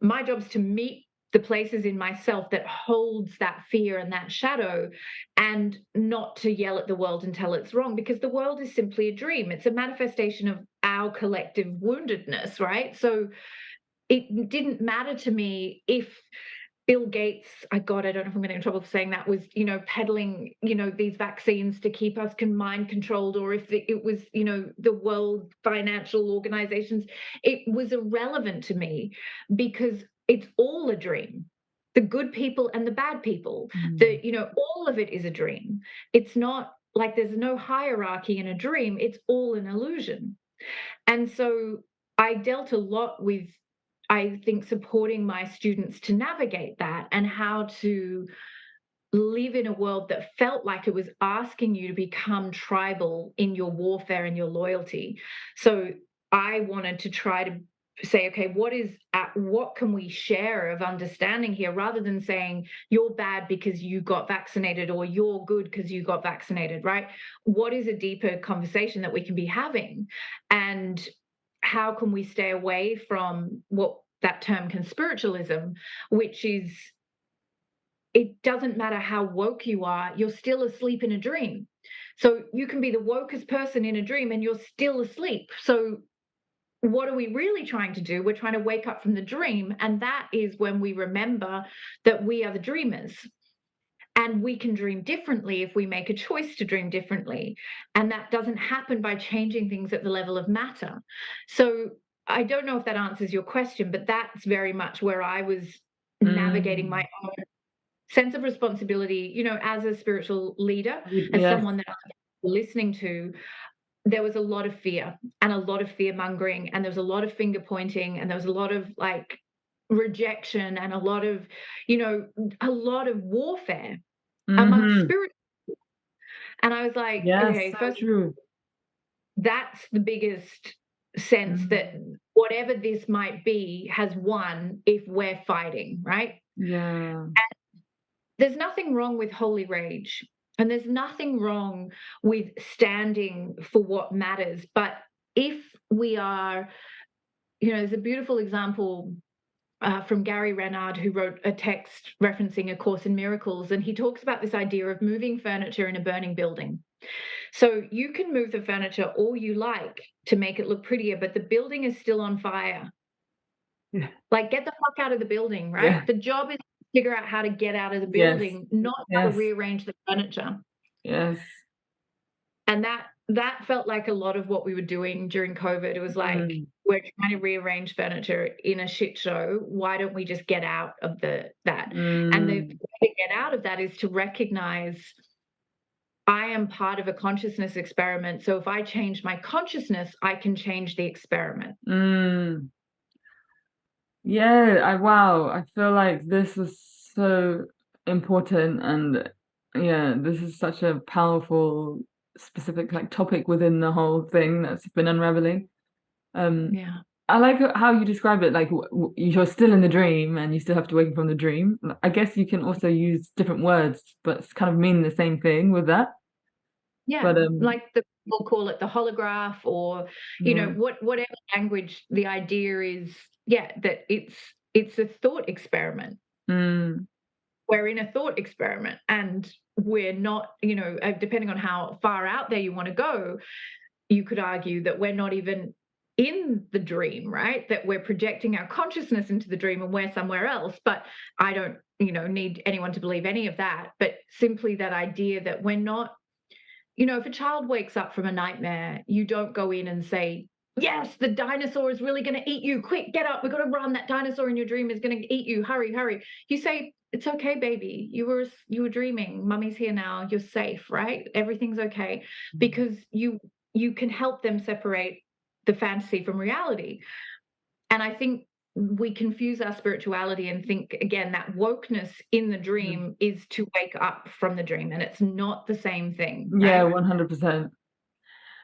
my job's to meet the places in myself that holds that fear and that shadow, and not to yell at the world and tell it's wrong, because the world is simply a dream. It's a manifestation of our collective woundedness, right? So it didn't matter to me if Bill Gates, I don't know if I'm getting in trouble for saying that, was, peddling, these vaccines to keep us mind controlled, or if it was, the World Financial Organizations. It was irrelevant to me, because it's all a dream. The good people and the bad people, Mm. all of it is a dream. It's not like there's no hierarchy in a dream. It's all an illusion. And so I dealt a lot with, I think, supporting my students to navigate that, and how to live in a world that felt like it was asking you to become tribal in your warfare and your loyalty. So I wanted to try to say, okay, what can we share of understanding here, rather than saying you're bad because you got vaccinated, or you're good because you got vaccinated, right? What is a deeper conversation that we can be having? And how can we stay away from what that term conspiritualism, which is, it doesn't matter how woke you are, you're still asleep in a dream. So you can be the wokest person in a dream and you're still asleep. So what are we really trying to do? We're trying to wake up from the dream. And that is when we remember that we are the dreamers. And we can dream differently if we make a choice to dream differently. And that doesn't happen by changing things at the level of matter. So I don't know if that answers your question, but that's very much where I was navigating my Mm. own sense of responsibility, as a spiritual leader, as Yes. someone that I'm listening to. There was a lot of fear and a lot of fear mongering, and there was a lot of finger pointing, and there was a lot of like rejection, and a lot of warfare amongst Mm-hmm. spirit. And I was like, Yes, okay, so first, true. that's the biggest sense that Mm. whatever this might be has won if we're fighting, right? Yeah. There's nothing wrong with holy rage, and there's nothing wrong with standing for what matters. But if we are, there's a beautiful example from Gary Renard, who wrote a text referencing A Course in Miracles, and he talks about this idea of moving furniture in a burning building. So you can move the furniture all you like to make it look prettier, but the building is still on fire. Yeah. Like, get the fuck out of the building, right? Yeah. The job is to figure out how to get out of the Yes. building, not how to Yes. rearrange the furniture. Yes. And that felt like a lot of what we were doing during COVID. It was like, Mm. we're trying to rearrange furniture in a shit show. Why don't we just get out of that? And the Mm. way to get out of that is to recognize I am part of a consciousness experiment. So if I change my consciousness, I can change the experiment. Mm. Yeah, wow, I feel like this is so important, and yeah, this is such a powerful specific like topic within the whole thing that's been unraveling. Um, Yeah. I like how you describe it, like you're still in the dream and you still have to wake up from the dream. I guess you can also use different words, but it's kind of mean the same thing with that. Yeah, But like the people call it the holograph, or yeah. whatever language. The idea is, yeah, that it's a thought experiment. Mm, We're in a thought experiment, and we're not, depending on how far out there you want to go, you could argue that we're not even in the dream, right? That we're projecting our consciousness into the dream and we're somewhere else. But I don't, need anyone to believe any of that. But simply that idea that we're not, if a child wakes up from a nightmare, you don't go in and say, yes, the dinosaur is really going to eat you. Quick, get up. We've got to run. That dinosaur in your dream is going to eat you. Hurry, hurry. You say, it's okay, baby. You were dreaming. Mummy's here now. You're safe, right? Everything's okay. Because you can help them separate the fantasy from reality. And I think we confuse our spirituality and think, again, that wokeness in the Mm. dream is to wake up from the dream, and it's not the same thing, Yeah, right? 100%.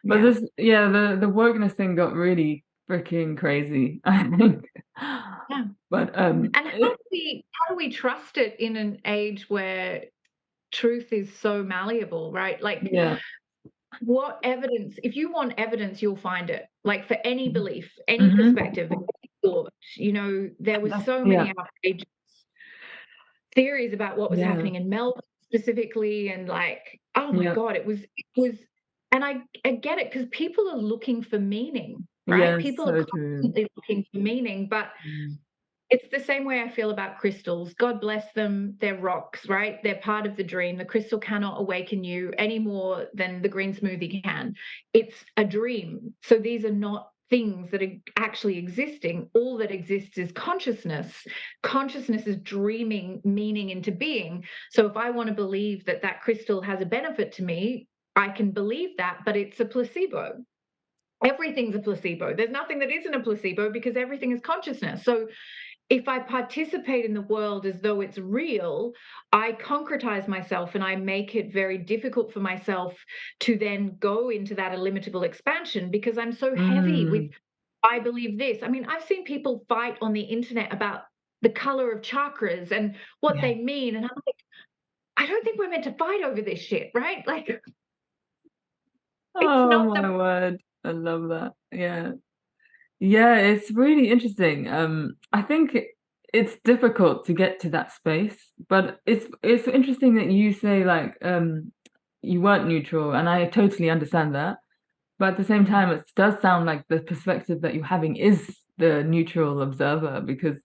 But Yeah. this, yeah, the wokeness thing got really freaking crazy, I think. Yeah. But And how do we trust it in an age where truth is so malleable, right? Like, yeah. what evidence, if you want evidence, you'll find it. Like, for any belief, any Mm-hmm. perspective, any thought, there were so Yeah, many outrageous theories about what was yeah, happening in Melbourne specifically, and like, oh my yeah, God, it was, and I get it, because people are looking for meaning, right? yeah, People are so true. constantly looking for meaning, but Mm. it's the same way I feel about crystals. God bless them. They're rocks, right? They're part of the dream. The crystal cannot awaken you any more than the green smoothie can. It's a dream. So these are not things that are actually existing. All that exists is consciousness. Consciousness is dreaming meaning into being. So if I want to believe that that crystal has a benefit to me, I can believe that, but it's a placebo. Everything's a placebo. There's nothing that isn't a placebo, because everything is consciousness. So if I participate in the world as though it's real, I concretize myself and I make it very difficult for myself to then go into that illimitable expansion, because I'm so heavy with, Mm. I believe this. I mean, I've seen people fight on the internet about the color of chakras and what Yeah. they mean. And I'm like, I don't think we're meant to fight over this shit, right? Like, it's Oh not the, my word. I love that. Yeah. Yeah, it's really interesting. I think it's difficult to get to that space, but it's interesting that you say like you weren't neutral, and I totally understand that. But at the same Mm, time, it does sound like the perspective that you're having is the neutral observer, because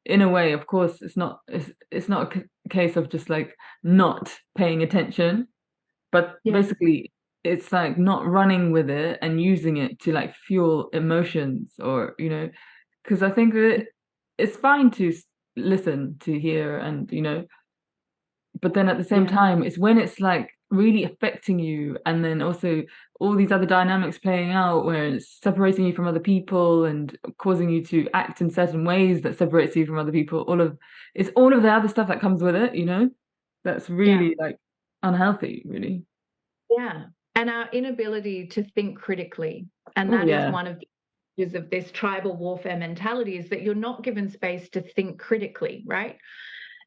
in a way, of course, it's not a case of just like not paying attention, but yeah, basically it's like not running with it and using it to like fuel emotions, or because I think that it's fine to listen, to hear, and but then at the same yeah, time it's when it's like really affecting you, and then also all these other dynamics playing out where it's separating you from other people and causing you to act in certain ways that separates you from other people, all of the other stuff that comes with it, that's yeah. really like unhealthy, really. Yeah. And our inability to think critically. And Oh that is yeah. one of the issues of this tribal warfare mentality, is that you're not given space to think critically, right?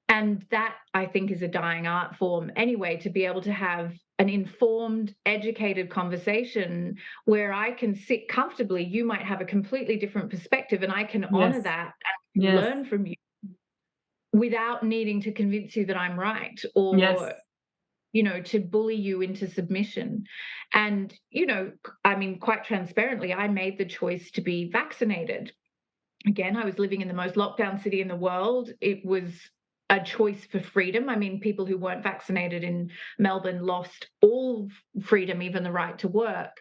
And that, I think, is a dying art form anyway, to be able to have an informed, educated conversation where I can sit comfortably. You might have a completely different perspective, and I can honor Yes. that and Yes. learn from you without needing to convince you that I'm right, or Yes. to bully you into submission. And, I mean, quite transparently, I made the choice to be vaccinated. Again, I was living in the most lockdown city in the world. It was a choice for freedom. I mean, people who weren't vaccinated in Melbourne lost all freedom, even the right to work.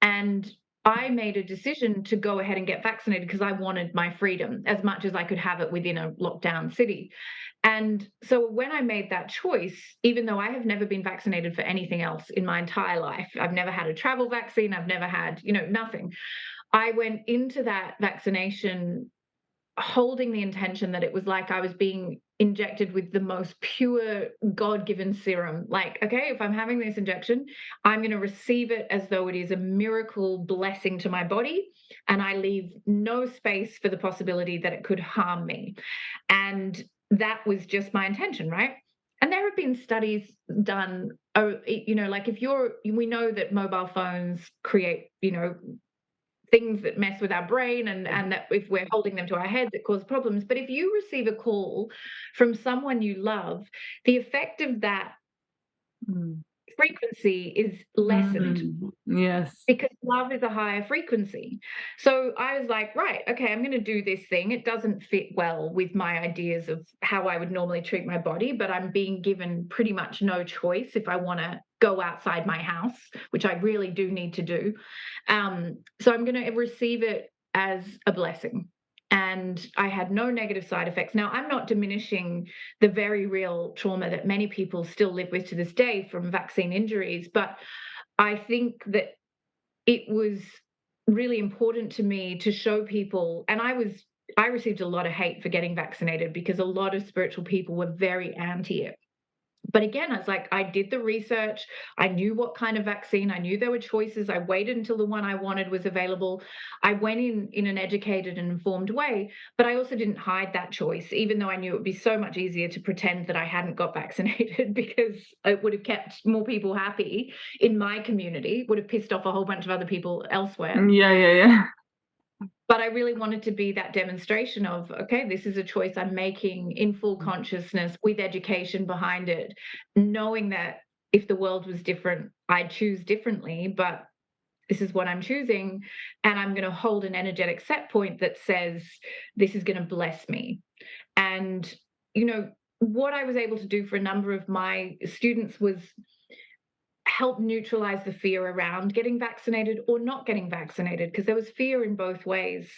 And I made a decision to go ahead and get vaccinated because I wanted my freedom as much as I could have it within a lockdown city. And so when I made that choice, even though I have never been vaccinated for anything else in my entire life, I've never had a travel vaccine, I've never had, nothing. I went into that vaccination holding the intention that it was like I was being injected with the most pure God-given serum. Like, okay, if I'm having this injection, I'm going to receive it as though it is a miracle blessing to my body, and I leave no space for the possibility that it could harm me. And that was just my intention, right? And there have been studies done, like, we know that mobile phones create, things that mess with our brain, and that if we're holding them to our heads, it causes problems. But if you receive a call from someone you love, the effect of that Mm. frequency is lessened. Yes. Because love is a higher frequency. So I was like, right, okay, I'm going to do this thing. It doesn't fit well with my ideas of how I would normally treat my body, but I'm being given pretty much no choice if I want to go outside my house, which I really do need to do. So I'm going to receive it as a blessing. And I had no negative side effects. Now, I'm not diminishing the very real trauma that many people still live with to this day from vaccine injuries, but I think that it was really important to me to show people, and I received a lot of hate for getting vaccinated because a lot of spiritual people were very anti it. But again, I was like, I did the research. I knew what kind of vaccine. I knew there were choices. I waited until the one I wanted was available. I went in an educated and informed way, but I also didn't hide that choice, even though I knew it would be so much easier to pretend that I hadn't got vaccinated because it would have kept more people happy in my community, would have pissed off a whole bunch of other people elsewhere. Yeah, yeah, yeah. But I really wanted to be that demonstration of, okay, this is a choice I'm making in full consciousness with education behind it, knowing that if the world was different, I'd choose differently, but this is what I'm choosing. And I'm going to hold an energetic set point that says, this is going to bless me. And, you know, what I was able to do for a number of my students was help neutralize the fear around getting vaccinated or not getting vaccinated, because there was fear in both ways.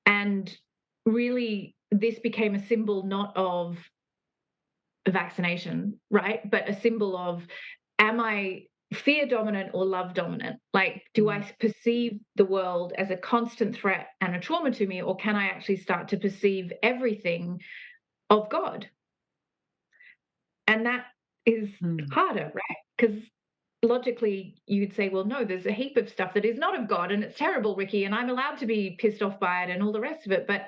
And really, this became a symbol not of vaccination, right? But a symbol of, am I fear dominant or love dominant? Like, do I perceive the world as a constant threat and a trauma to me, or can I actually start to perceive everything of God? And that is Mm. harder, right? Because logically you'd say, well, no, there's a heap of stuff that is not of God and it's terrible, Ricky, and I'm allowed to be pissed off by it and all the rest of it. But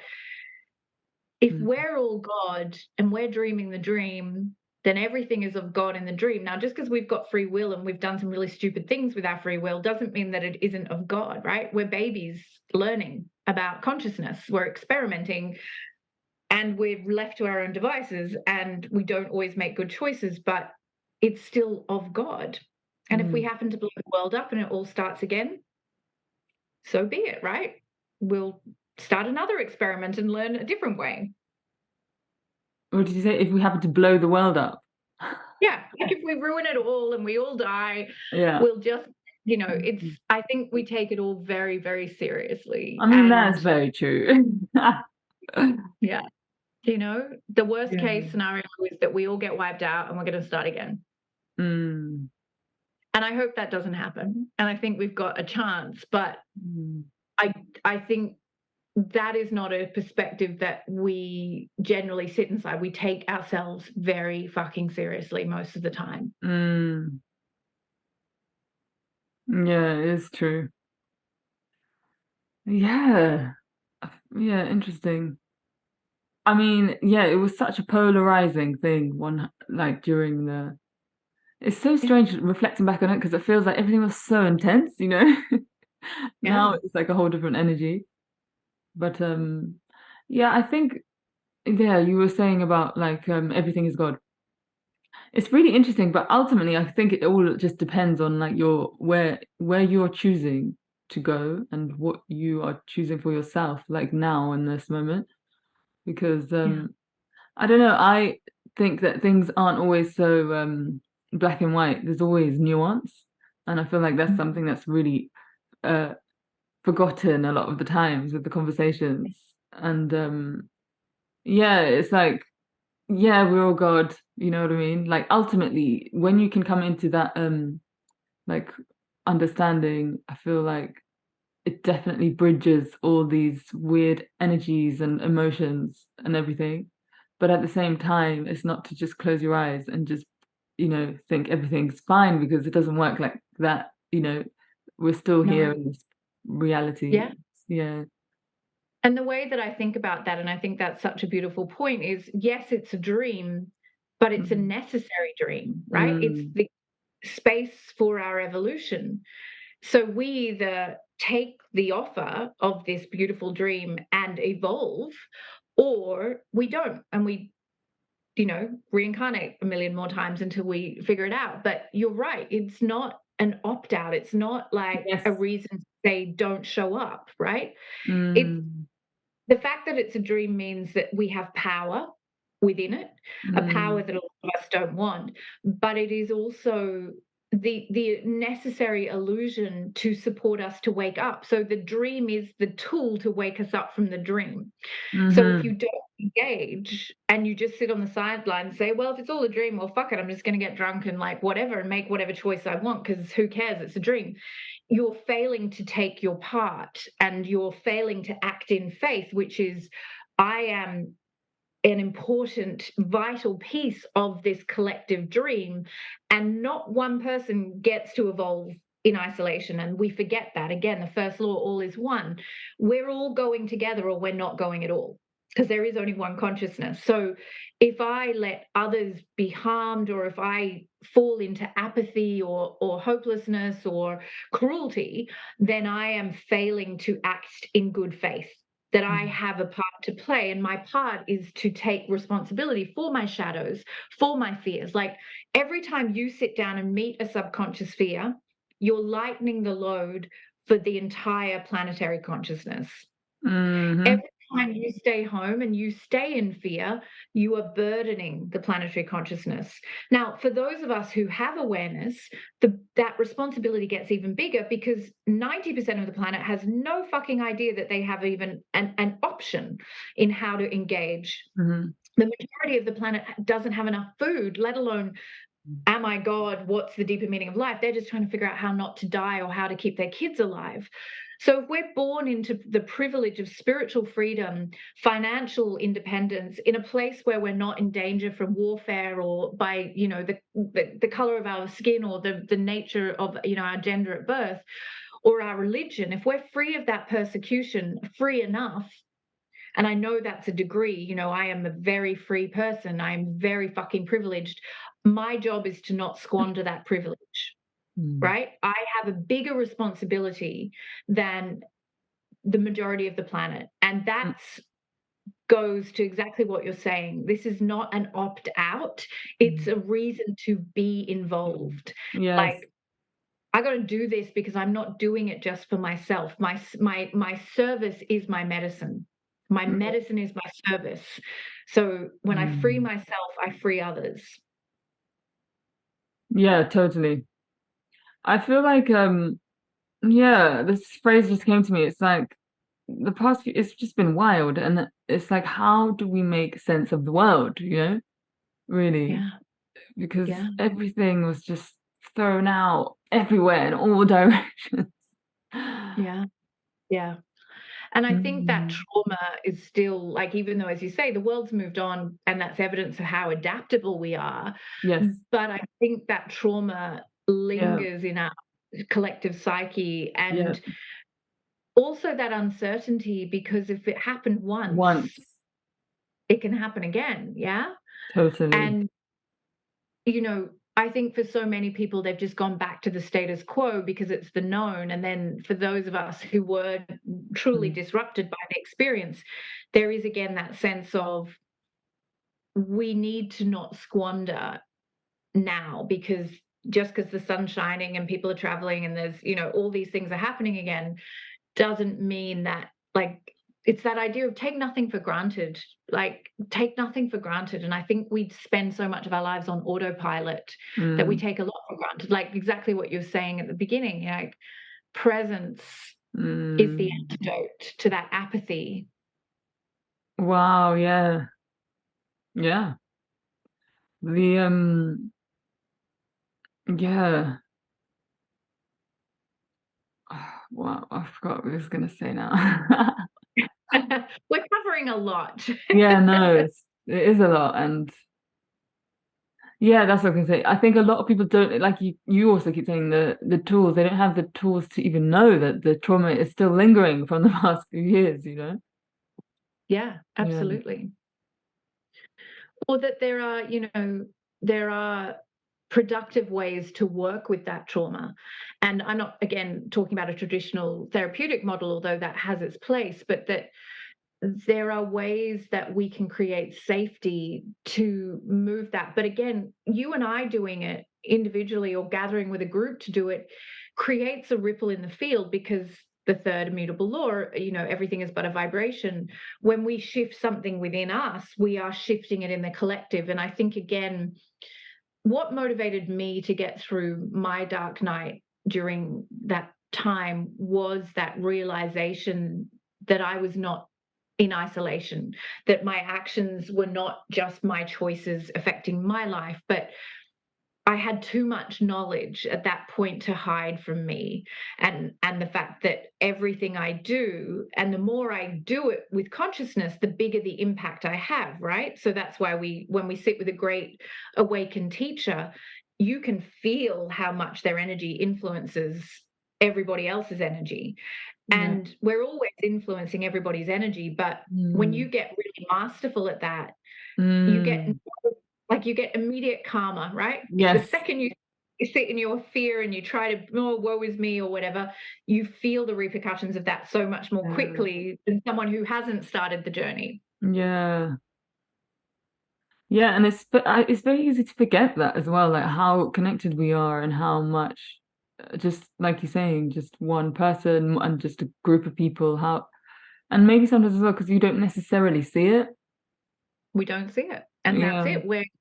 if Mm. we're all God and we're dreaming the dream, then everything is of God in the dream. Now, just because we've got free will and we've done some really stupid things with our free will doesn't mean that it isn't of God, right? We're babies learning about consciousness, we're experimenting, and we're left to our own devices and we don't always make good choices, but it's still of God. And if we Mm. happen to blow the world up and it all starts again, so be it, right? We'll start another experiment and learn a different way. What did you say? If we happen to blow the world up? Yeah, like if we ruin it all and we all die, Yeah. we'll just, it's, Mhm. I think we take it all very, very seriously. I mean, that's And very true. yeah, the worst case Yeah. scenario is that we all get wiped out and we're going to start again. Mm. And I hope that doesn't happen. And I think we've got a chance, but Mm. I I think that is not a perspective that we generally sit inside. We take ourselves very fucking seriously most of the time. Mm. Yeah, it is true. Yeah. Yeah, interesting. I mean, yeah, it was such a polarizing thing like during the it's so Yeah, strange reflecting back on it because it feels like everything was so intense, you know? Now yeah. it's like a whole different energy. But yeah, I think yeah, you were saying about like everything is God. It's really interesting, but ultimately I think it all just depends on like your where you're choosing to go and what you are choosing for yourself, like now in this moment. Because Yeah. I don't know, I think that things aren't always so black and white. There's always nuance. And I feel like that's Mm. something that's really uh forgotten a lot of the times with the conversations. And yeah, it's like yeah, we're all God, you know what I mean? Like ultimately, when you can come into that like understanding, I feel like it definitely bridges all these weird energies and emotions and everything. But at the same time, it's not to just close your eyes and just, think everything's fine because it doesn't work like that, we're still here No. in this reality. Yeah. Yeah. And the way that I think about that, and I think that's such a beautiful point, is yes, it's a dream, but it's a Mm. necessary dream, right? It's Mm. the space for our evolution. So we either take the offer of this beautiful dream and evolve, or we don't. And we reincarnate a million more times until we figure it out. But you're right, it's not an opt out. It's not like a Yes. reason to say don't show up, right? It's Mm, the fact that it's a dream means that we have power within it, a power mm, that a lot of us don't want, but it is also the necessary illusion to support us to wake up. So the dream is the tool to wake us up from the dream. So if mhm, you don't engage and you just sit on the sideline and say, well, if it's all a dream, well, fuck it, I'm just going to get drunk and like whatever and make whatever choice I want because who cares? It's a dream. You're failing to take your part and you're failing to act in faith, which is, I am an important, vital piece of this collective dream. And not one person gets to evolve in isolation. And we forget that. Again, the first law, all is one. We're all going together or we're not going at all because there is only one consciousness. So if I let others be harmed or if I fall into apathy or hopelessness or cruelty, then I am failing to act in good faith, that I mm, have a part to play. And my part is to take responsibility for my shadows, for my fears. Like every time you sit down and meet a subconscious fear, you're lightening the load for the entire planetary consciousness. mhm, Every time you stay home and you stay in fear, you are burdening the planetary consciousness. Now, for those of us who have awareness, that responsibility gets even bigger because 90% of the planet has no fucking idea that they have even an option in how to engage. mhm, The majority of the planet doesn't have enough food, let alone, am I God? What's the deeper meaning of life? They're just trying to figure out how not to die or how to keep their kids alive. So if we're born into the privilege of spiritual freedom, financial independence, in a place where we're not in danger from warfare or by, the color of our skin or the nature of, our gender at birth or our religion, if we're free of that persecution, free enough, and I know that's a degree, I am a very free person. I'm very fucking privileged. My job is to not squander that privilege, mm, right? I have a bigger responsibility than the majority of the planet. And mm, that's goes to exactly what you're saying. This is not an opt out, it's mm, a reason to be mm. involved. Yes. Like, I got to do this because I'm not doing it just for myself. My service is my medicine. My Mm, medicine is my service. So when I free mm. myself, I free others. Yeah, totally. I feel like yeah, this phrase just came to me. It's like the past few, it's just been wild, and it's like how do we make sense of the world, really? Yeah, Because yeah, everything was just thrown out everywhere in all directions. yeah, yeah. And I think that Mm. trauma is still like, even though, as you say, the world's moved on, and that's evidence of how adaptable we are. Yes. But I think that trauma Yeah. lingers in our collective psyche, Yeah. and also that uncertainty, because if it happened once, Once. it can happen again. Yeah. Totally. And, I think for so many people, they've just gone back to the status quo because it's the known. And then for those of us who were truly Mm. disrupted by the experience, there is again that sense of we need to not squander now, because just because the sun's shining and people are traveling and there's, all these things are happening again, doesn't mean that, like, it's that idea of take nothing for granted. Like, take nothing for granted. And I think we spend so much of our lives on autopilot that we Mm. take a lot for granted. Like exactly what you're saying at the beginning, like presence is the Mm. antidote to that apathy. Wow, yeah. Yeah. The yeah. Wow, I forgot what I was gonna say now. We're covering a lot. Yeah, no, it is a lot, and yeah, that's what I was gonna say. I think a lot of people don't like you also keep saying the tools, they don't have the tools to even know that the trauma is still lingering from the past few years? Yeah, Yeah. absolutely. Or that there are productive ways to work with that trauma. And I'm not, again, talking about a traditional therapeutic model, although that has its place, but that there are ways that we can create safety to move that. But again, you and I doing it individually or gathering with a group to do it creates a ripple in the field, because the third immutable law, everything is but a vibration. When we shift something within us, we are shifting it in the collective. And I think, again, what motivated me to get through my dark night during that time was that realization that I was not in isolation, that my actions were not just my choices affecting my life, but I had too much knowledge at that point to hide from me, and the fact that everything I do, and the more I do it with consciousness, the bigger the impact I have, right? So that's why when we sit with a great awakened teacher, you can feel how much their energy influences everybody else's energy. Yeah. And we're always influencing everybody's energy, but when you Mm. get really masterful at that, you get Mm. you get immediate karma, right? The Yes. second you sit in your fear and you try to, oh, woe is me or whatever, you feel the repercussions of that so much more Yeah. quickly than someone who hasn't started the journey. Yeah. Yeah, and it's very easy to forget that as well, like how connected we are and how much, just like you're saying, just one person and just a group of people, how, and maybe sometimes as well because you don't necessarily see it. We don't see it. And that's Yeah. it.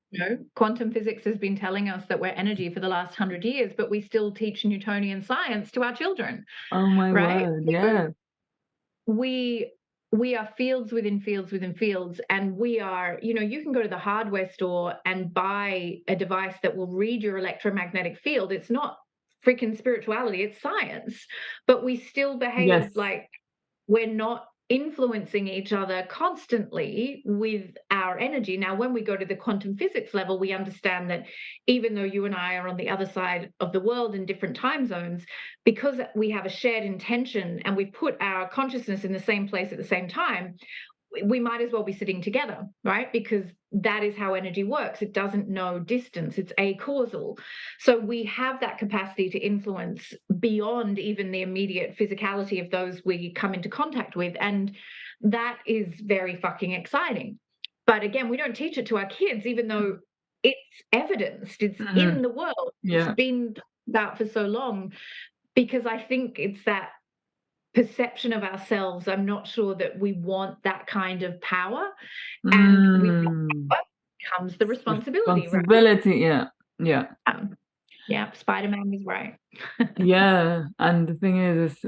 Quantum physics has been telling us that we're energy for the last 100 years, but we still teach Newtonian science to our children, Oh my right? word. So Yeah. we we are fields within fields within fields, and we are, you can go to the hardware store and buy a device that will read your electromagnetic field. It's not freaking spirituality, it's science, but we still behave Yes. like we're not influencing each other constantly with our energy. Now, when we go to the quantum physics level, we understand that even though you and I are on the other side of the world in different time zones, because we have a shared intention and we've put our consciousness in the same place at the same time, we might as well be sitting together, right? Because that is how energy works. It doesn't know distance, it's acausal. So we have that capacity to influence beyond even the immediate physicality of those we come into contact with. And that is very fucking exciting. But again, we don't teach it to our kids, even though it's evidenced, it's Hmm. in the world, it's Yeah. been about for so long, because I think it's that perception of ourselves. I'm not sure that we want that kind of power. And with Mm. power comes the responsibility, right? Responsibility. Yeah. Yeah. Yeah, Spider-Man was right. Yeah. And the thing is,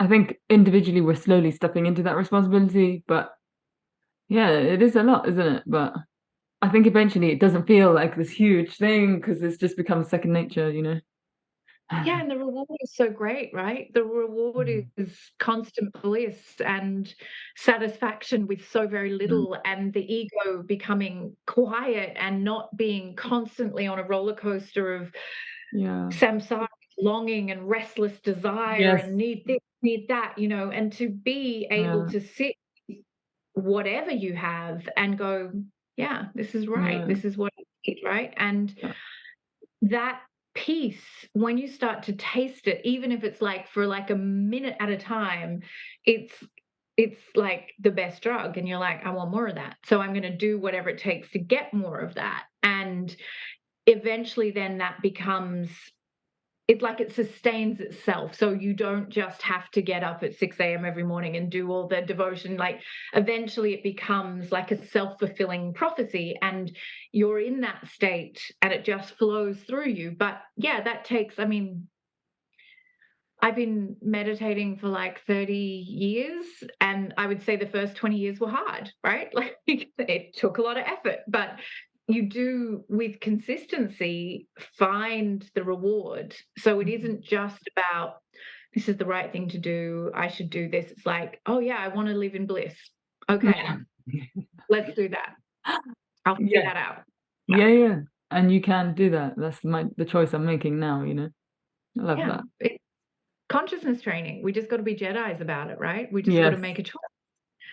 I think individually we're slowly stepping into that responsibility, but yeah, it is a lot, isn't it? But I think eventually it doesn't feel like this huge thing because it's just become second nature, you know? Yeah, and the reward is so great, right? The reward Mm. is constant bliss and satisfaction with so very Mm. little, and the ego becoming quiet and not being constantly on a roller coaster of Yeah. samsara, longing and restless desire Yes. and need this, need that, and to be able Yeah. to sit with whatever you have and go, yeah, this is right. Yeah. This is what I need, right? And Yeah. that peace, when you start to taste it, even if it's like for like a minute at a time, it's it's like the best drug, and you're like, I want more of that. So I'm going to do whatever it takes to get more of that. And eventually then that becomes, it's like it sustains itself. So you don't just have to get up at 6 a.m. every morning and do all the devotion. Like eventually it becomes like a self-fulfilling prophecy, and you're in that state and it just flows through you. But yeah, that takes, I mean, I've been meditating for like 30 years, and I would say the first 20 years were hard, right? Like it took a lot of effort, but you do with consistency find the reward. So it Mhm. isn't just about this is the right thing to do, I should do this. It's like, oh yeah, I want to live in bliss. Okay, Yeah. let's do that. I'll figure Yeah. that out. Yeah. Yeah, yeah. And you can do that. That's the choice I'm making now, you know? I love Yeah. that. It's consciousness training. We just got to be Jedi's about it, right? We just got to Yes. make a choice.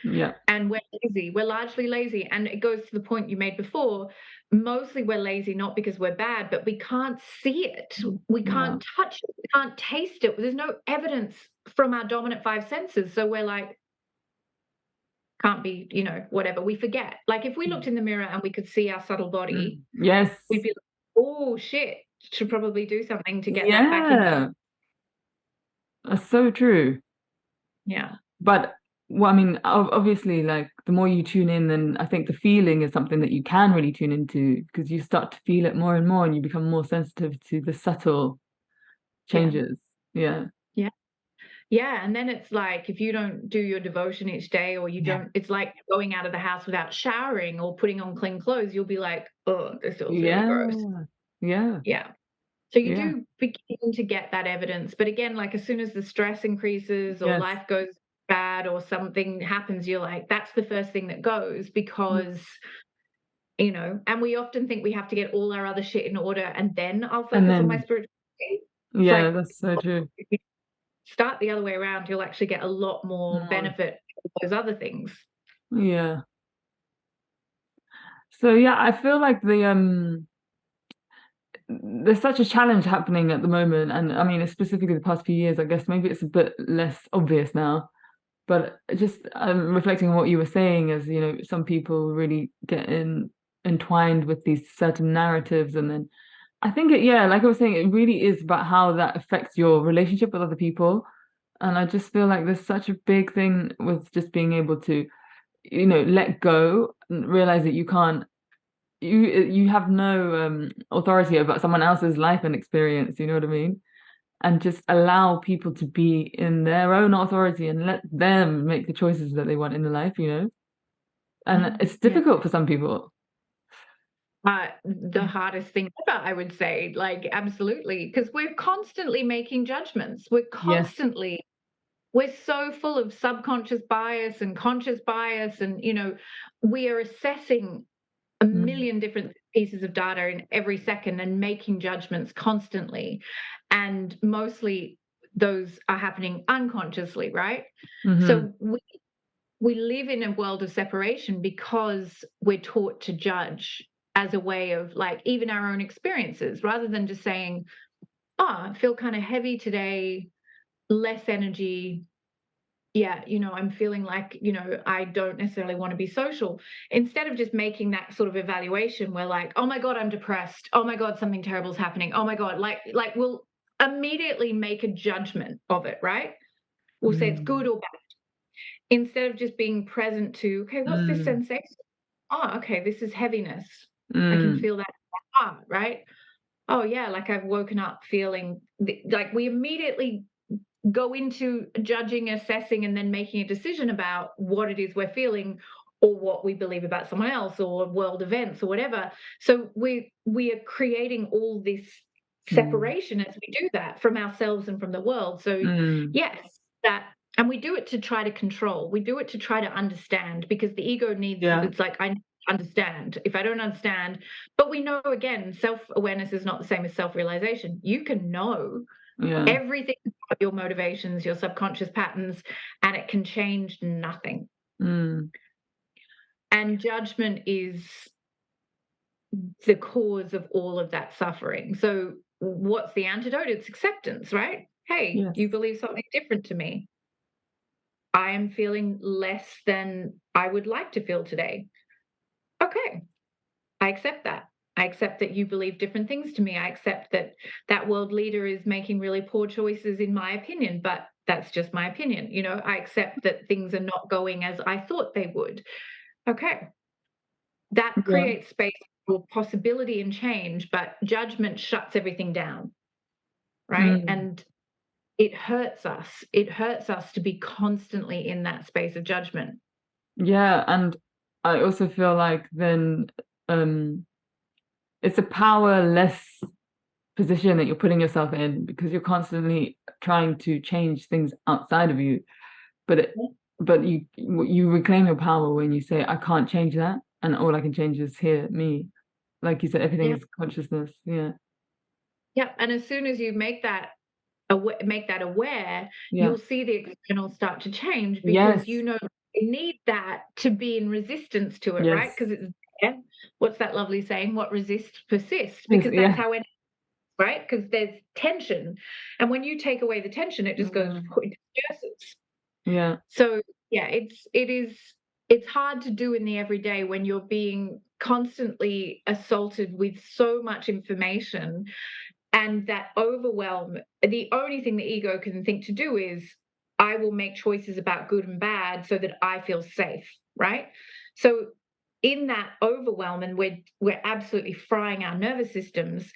Yeah. And we're lazy. We're largely lazy. And it goes to the point you made before. Mostly we're lazy, not because we're bad, but we can't see it. We Yeah. can't touch it. We can't taste it. There's no evidence from our dominant five senses. So we're like, be, whatever. We forget. Like if we looked in the mirror and we could see our subtle body, Yes. we'd be like, oh shit, should probably do something to get that back in. Yeah. That's so true. Yeah. But well, I mean, obviously, like the more you tune in, then I think the feeling is something that you can really tune into because you start to feel it more and more, and you become more sensitive to the subtle Yeah. changes. Yeah. Yeah. Yeah. And then it's like if you don't do your devotion each day or you Yeah. don't, it's like going out of the house without showering or putting on clean clothes, you'll be like, oh, this feels really gross. Yeah. Yeah. Yeah. So you Yeah. do begin to get that evidence. But again, like as soon as the stress increases or Yes. life goes bad or something happens, you're like, that's the first thing that goes Mm. because, and we often think we have to get all our other shit in order and then I'll And focus on my then, spirituality. It's yeah, like, that's so true. if you start the other way around, you'll actually get a lot more More. benefit of those other things. Yeah. So yeah, I feel like there's such a challenge happening at the moment, and I mean, specifically the past few years, I guess maybe it's a bit less obvious now. But just reflecting on what you were saying, as you know, some people really get entwined with these certain narratives, and then I think yeah, like I was saying, it really is about how that affects your relationship with other people. And I just feel like there's such a big thing with just being able to, let go and realize that you have no authority over someone else's life and experience, you know what I mean? And just allow people to be in their own authority and let them make the choices that they want in their life, you know? And it's Yeah. difficult for some people. The hardest thing ever, I would say, like, absolutely, because we're constantly making judgments. Yes. We're so full of subconscious bias and conscious bias, and, we are assessing a Mm. million different pieces of data in every second and making judgments constantly. And mostly those are happening unconsciously, right? Mm-hmm. So we live in a world of separation because we're taught to judge as a way of like even our own experiences rather than just saying, oh, I feel kind of heavy today, less energy. Yeah, I'm feeling like, I don't necessarily want to be social. Instead of just making that sort of evaluation where like, oh my God, I'm depressed. Oh my God, something terrible's happening. Oh my God, like we'll immediately make a judgment of it, right? We'll say it's good Mm. or bad instead of just being present to, okay, what's this Mm. sensation? Oh, okay, this is heaviness. I can Mm. feel that in my heart, right? Oh, yeah, like I've woken up feeling like we immediately go into judging, assessing, and then making a decision about what it is we're feeling or what we believe about someone else or world events or whatever. So we are creating all this Mm. separation as we do that from ourselves and from the world. So Mm. yes, that and we do it to try to control. We do it to try to understand because the ego needs Yeah. it's like I need to understand. If I don't understand, but we know again, self-awareness is not the same as self-realization. You can know Yeah. everything about your motivations, your subconscious patterns, and it can change nothing. Mm. And judgment is the cause of all of that suffering. So, what's the antidote? It's acceptance, right? Hey, Yes. you believe something different to me. I am feeling less than I would like to feel today. Okay, I accept that. I accept that you believe different things to me. I accept that that world leader is making really poor choices, in my opinion, but that's just my opinion. I accept that things are not going as I thought they would. Okay. That Yeah. creates space for possibility and change, but judgment shuts everything down. Right. Mm. And it hurts us. It hurts us to be constantly in that space of judgment. Yeah. And I also feel like then um it's a powerless position that you're putting yourself in because you're constantly trying to change things outside of you. But you reclaim your power when you say, I can't change that, and all I can change is here, me. Like you said, everything Yeah. is consciousness. Yeah. Yeah. And as soon as you make that aware, Yeah. you'll see the external start to change because Yes. you need that to be in resistance to it, right? Yes. Because it's there. What's that lovely saying? What resists persists, Yes. because that's Yeah. how it right? Because there's tension. And when you take away the tension, it just goes Mm. it disperses. Yeah. So yeah, it is it's hard to do in the everyday when you're being constantly assaulted with so much information, and that overwhelm. The only thing the ego can think to do is, I will make choices about good and bad so that I feel safe, right? So in that overwhelm, and we're absolutely frying our nervous systems,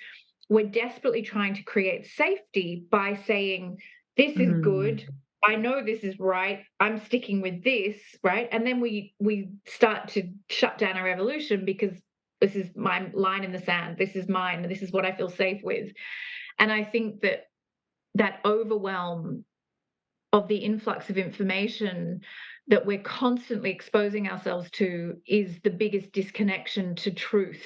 we're desperately trying to create safety by saying, this is good, Mm. I know this is right, I'm sticking with this, right? And then we start to shut down our evolution because this is my line in the sand, this is mine, this is what I feel safe with. And I think that that overwhelm of the influx of information that we're constantly exposing ourselves to is the biggest disconnection to truth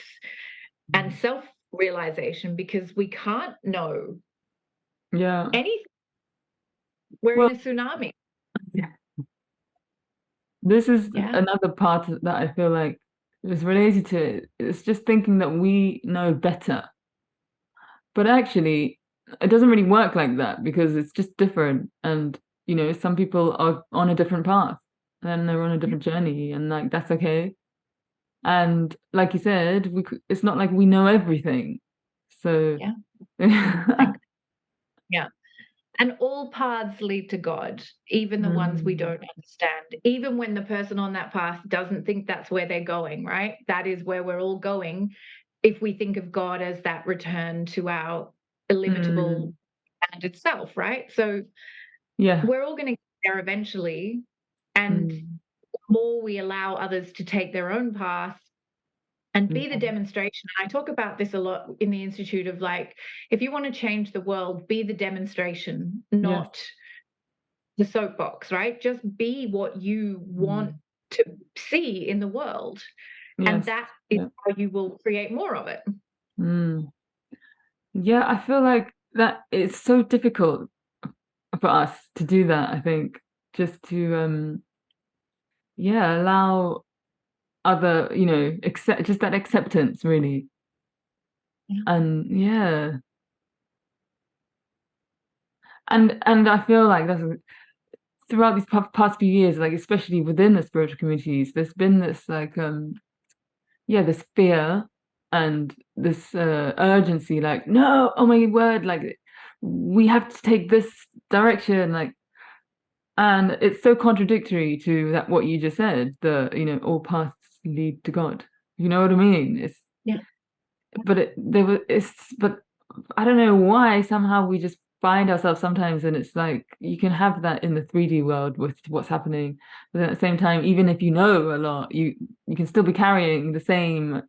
and self realization, because we can't know Yeah. anything. We're in Well, a tsunami. this is Yeah. another part that I feel like is related to it. It's just thinking that we know better. But actually, it doesn't really work like that because it's just different. And, some people are on a different path and they're on a different journey, and like that's okay. And like you said, it's not like we know everything. So, Yeah. mm, Yeah. And all paths lead to God, even the ones we don't understand. Even when the person on that path doesn't think that's where they're going, right? That is where we're all going, if we think of God as that return to our illimitable mm, and self, right? So yeah. we're all going to get there eventually. And Mm, the more we allow others to take their own path and be the yeah. demonstration. I talk about this a lot in the Institute of, like, if you want to change the world, be the demonstration, Yes. not the soapbox, right? Just be what you want Mm, to see in the world. And yes. that is Yeah. how you will create more of it. Mm. Yeah, I feel like that it's so difficult for us to do that, I think, just to yeah, allow other, accept just that acceptance really. Yeah. And yeah. And I feel like that's throughout these past few years, like especially within the spiritual communities, there's been this like yeah, this fear and this urgency, like, no, oh my word, like we have to take this direction, like. And it's so contradictory to that what you just said, all paths lead to God. You know what I mean? Yeah. But I don't know why somehow we just find ourselves sometimes, and it's like you can have that in the 3D world with what's happening, but then at the same time, even if you know a lot, you can still be carrying the same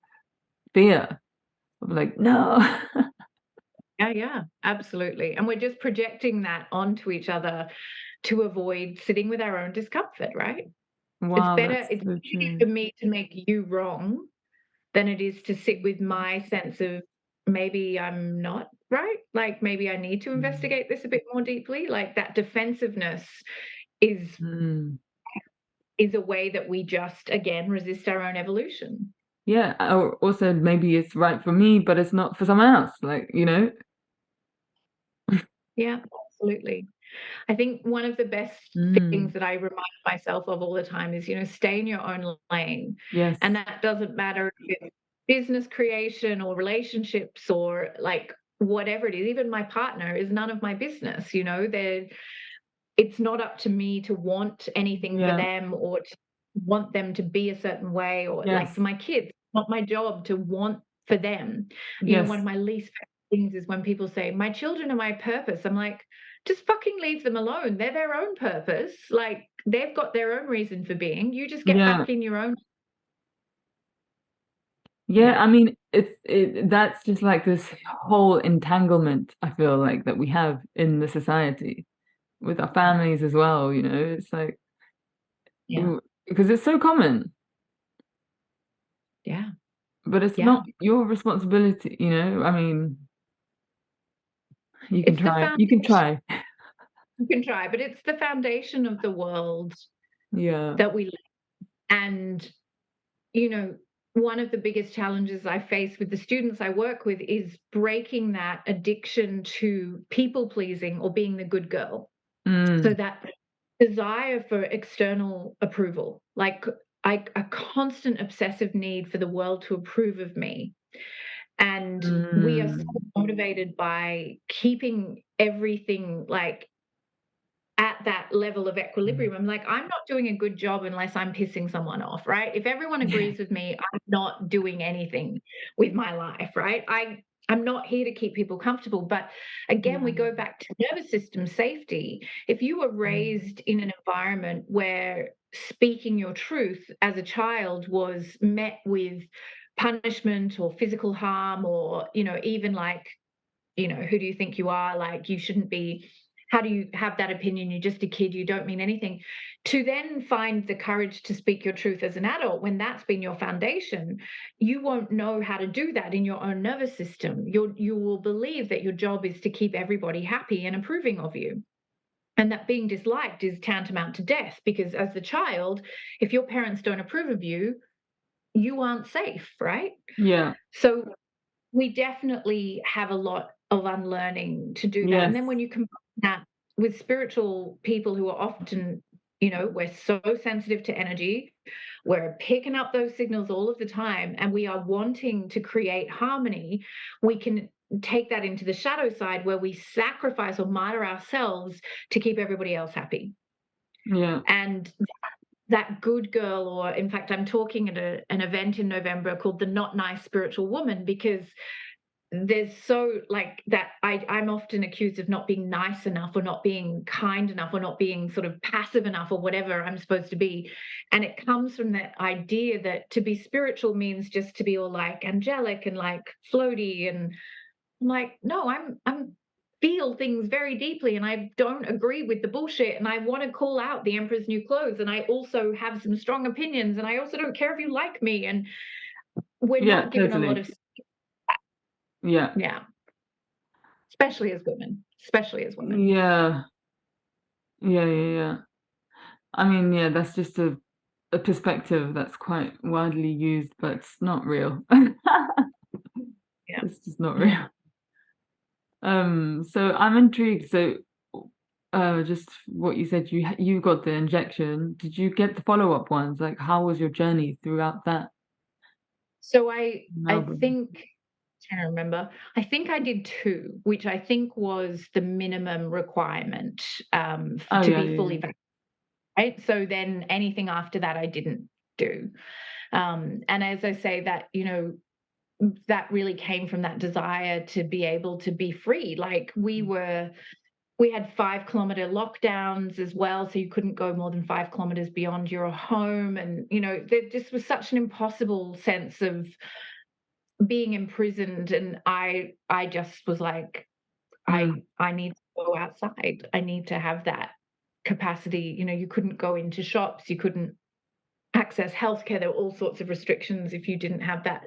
fear of like, no. Yeah, yeah, absolutely. And we're just projecting that onto each other to avoid sitting with our own discomfort, right? Wow, that's It's so easier true. for me to make you wrong than it is to sit with my sense of, maybe I'm not right. Like, maybe I need to Mm. investigate this a bit more deeply. Like, that defensiveness is Mm. is a way that we just, again, resist our own evolution. Yeah, or also maybe it's right for me, but it's not for someone else. Like, Yeah, absolutely. I think one of the best things Mm. that I remind myself of all the time is, stay in your own lane. Yes. And that doesn't matter if it's business creation or relationships or like whatever it is. Even my partner is none of my business, it's not up to me to want anything for Yeah. them or to want them to be a certain way, or like Yes. for my kids, it's not my job to want for them. One of Yes. my least favorite things is when people say, my children are my purpose. I'm like, just fucking leave them alone. They're their own purpose. Like, they've got their own reason for being. You just get Yeah. back in your own. Yeah, Yeah. I mean, that's just like this whole entanglement I feel like that we have in the society with our families as well, It's like Yeah. because it's so common, Yeah. but it's Yeah. not your responsibility, I mean, you can It's the try. You can foundation. try. You can try, but it's the foundation of the world Yeah. that we live. And you know, one of the biggest challenges I face with the students I work with is breaking that addiction to people pleasing or being the good girl. So Mm. that desire for external approval. Like, a constant obsessive need for the world to approve of me. And we are so Mm. motivated by keeping everything like at that level of Mm. equilibrium. I'm like, I'm not doing a good job unless I'm pissing someone off, right? If everyone Yeah. agrees with me, I'm not doing anything with my life, right? I'm not here to keep people comfortable. But again, we Yeah. go back to nervous system safety. If you were Mm. raised in an environment where speaking your truth as a child was met with punishment or physical harm, or, even like, who do you think you are? Like, you shouldn't be. How do you have that opinion? You're just a kid, you don't mean anything. To then find the courage to speak your truth as an adult, when that's been your foundation, you won't know how to do that in your own nervous system. You will believe that your job is to keep everybody happy and approving of you. And that being disliked is tantamount to death, because as the child, if your parents don't approve of you, you aren't safe, right? Yeah. So we definitely have a lot of unlearning to do that. And Yes. then when you combine that with spiritual people who are often, we're so sensitive to energy, we're picking up those signals all of the time, and we are wanting to create harmony, we can take that into the shadow side where we sacrifice or martyr ourselves to keep everybody else happy. Yeah. And that good girl, or in fact, I'm talking at an event in November called the Not Nice Spiritual Woman, because there's so like that I'm often accused of not being nice enough, or not being kind enough, or not being sort of passive enough, or whatever I'm supposed to be. And it comes from that idea that to be spiritual means just to be all like angelic and like floaty. And I'm like, no, I'm feel things very deeply, and I don't agree with the bullshit, and I want to call out the emperor's new clothes, and I also have some strong opinions, and I also don't care if you like me. And we're Yeah, not given a lot totally. of, Yeah. yeah, especially as women, especially as women. Yeah. Yeah, yeah, yeah. I mean, yeah, that's just a perspective that's quite widely used, but it's not real. Yeah. It's just not Yeah. real. So I'm intrigued. So, just what you said, you got the injection. Did you get the follow-up ones? Like, how was your journey throughout that So I Melbourne? think, trying to remember, I think I did 2, which I think was the minimum requirement, Oh to yeah, be yeah, fully yeah. vaccinated, right? So then anything after that I didn't do. And as I say, that, that really came from that desire to be able to be free. Like, we had 5-kilometer lockdowns as well, so you couldn't go more than 5 kilometers beyond your home. And, there just was such an impossible sense of being imprisoned. And I just was like, Mm, I need to go outside. I need to have that capacity. You couldn't go into shops, you couldn't access healthcare. There were all sorts of restrictions if you didn't have that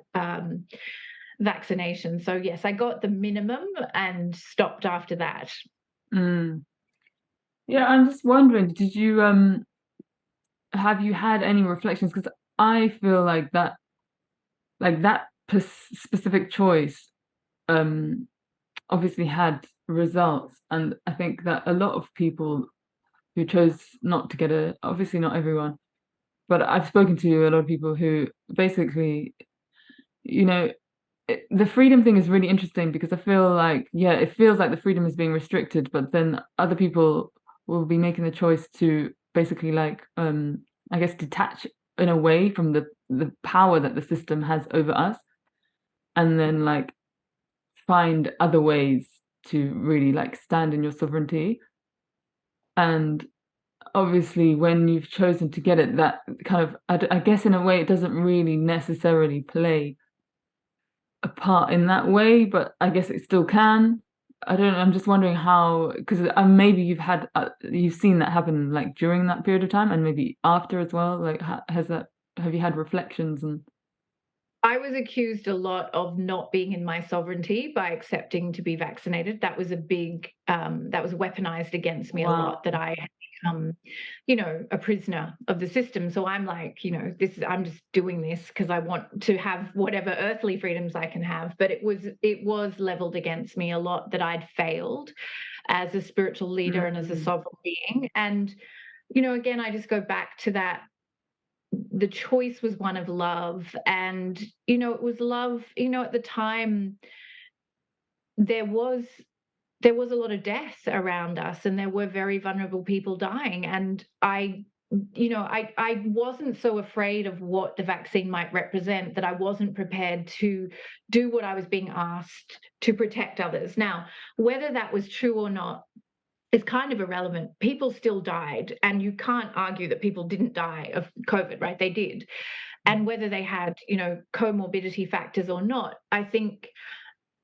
vaccination. So yes, I got the minimum and stopped after that. mm. Yeah, I'm just wondering, did you have you had any reflections? Because I feel like that specific choice um obviously had results, and I think that a lot of people who chose not to get it, obviously not everyone, but I've spoken to a lot of people who basically, you know, the freedom thing is really interesting because I feel like, yeah, it feels like the freedom is being restricted, but then other people will be making the choice to basically like, I guess, detach in a way from the power that the system has over us, and then like find other ways to really like stand in your sovereignty. And obviously, when you've chosen to get it, that kind of, I guess in a way, it doesn't really necessarily play a part in that way, but I guess it still can. I don't know. I'm just wondering how, because maybe you've seen that happen like during that period of time, and maybe after as well. Like, have you had reflections and? I was accused a lot of not being in my sovereignty by accepting to be vaccinated. That was a big, that was weaponized against me a lot, that Wow. I had become, a prisoner of the system. So I'm like, I'm just doing this because I want to have whatever earthly freedoms I can have. But it was leveled against me a lot that I'd failed as a spiritual leader and as a Mm, sovereign being. And, again, I just go back to that the choice was one of love. And, it was love, at the time, there was there was a lot of death around us, and there were very vulnerable people dying. And I wasn't so afraid of what the vaccine might represent, that I wasn't prepared to do what I was being asked to protect others. Now, whether that was true or not is kind of irrelevant. People still died, and you can't argue that people didn't die of COVID, right? They did. And whether they had, comorbidity factors or not, I think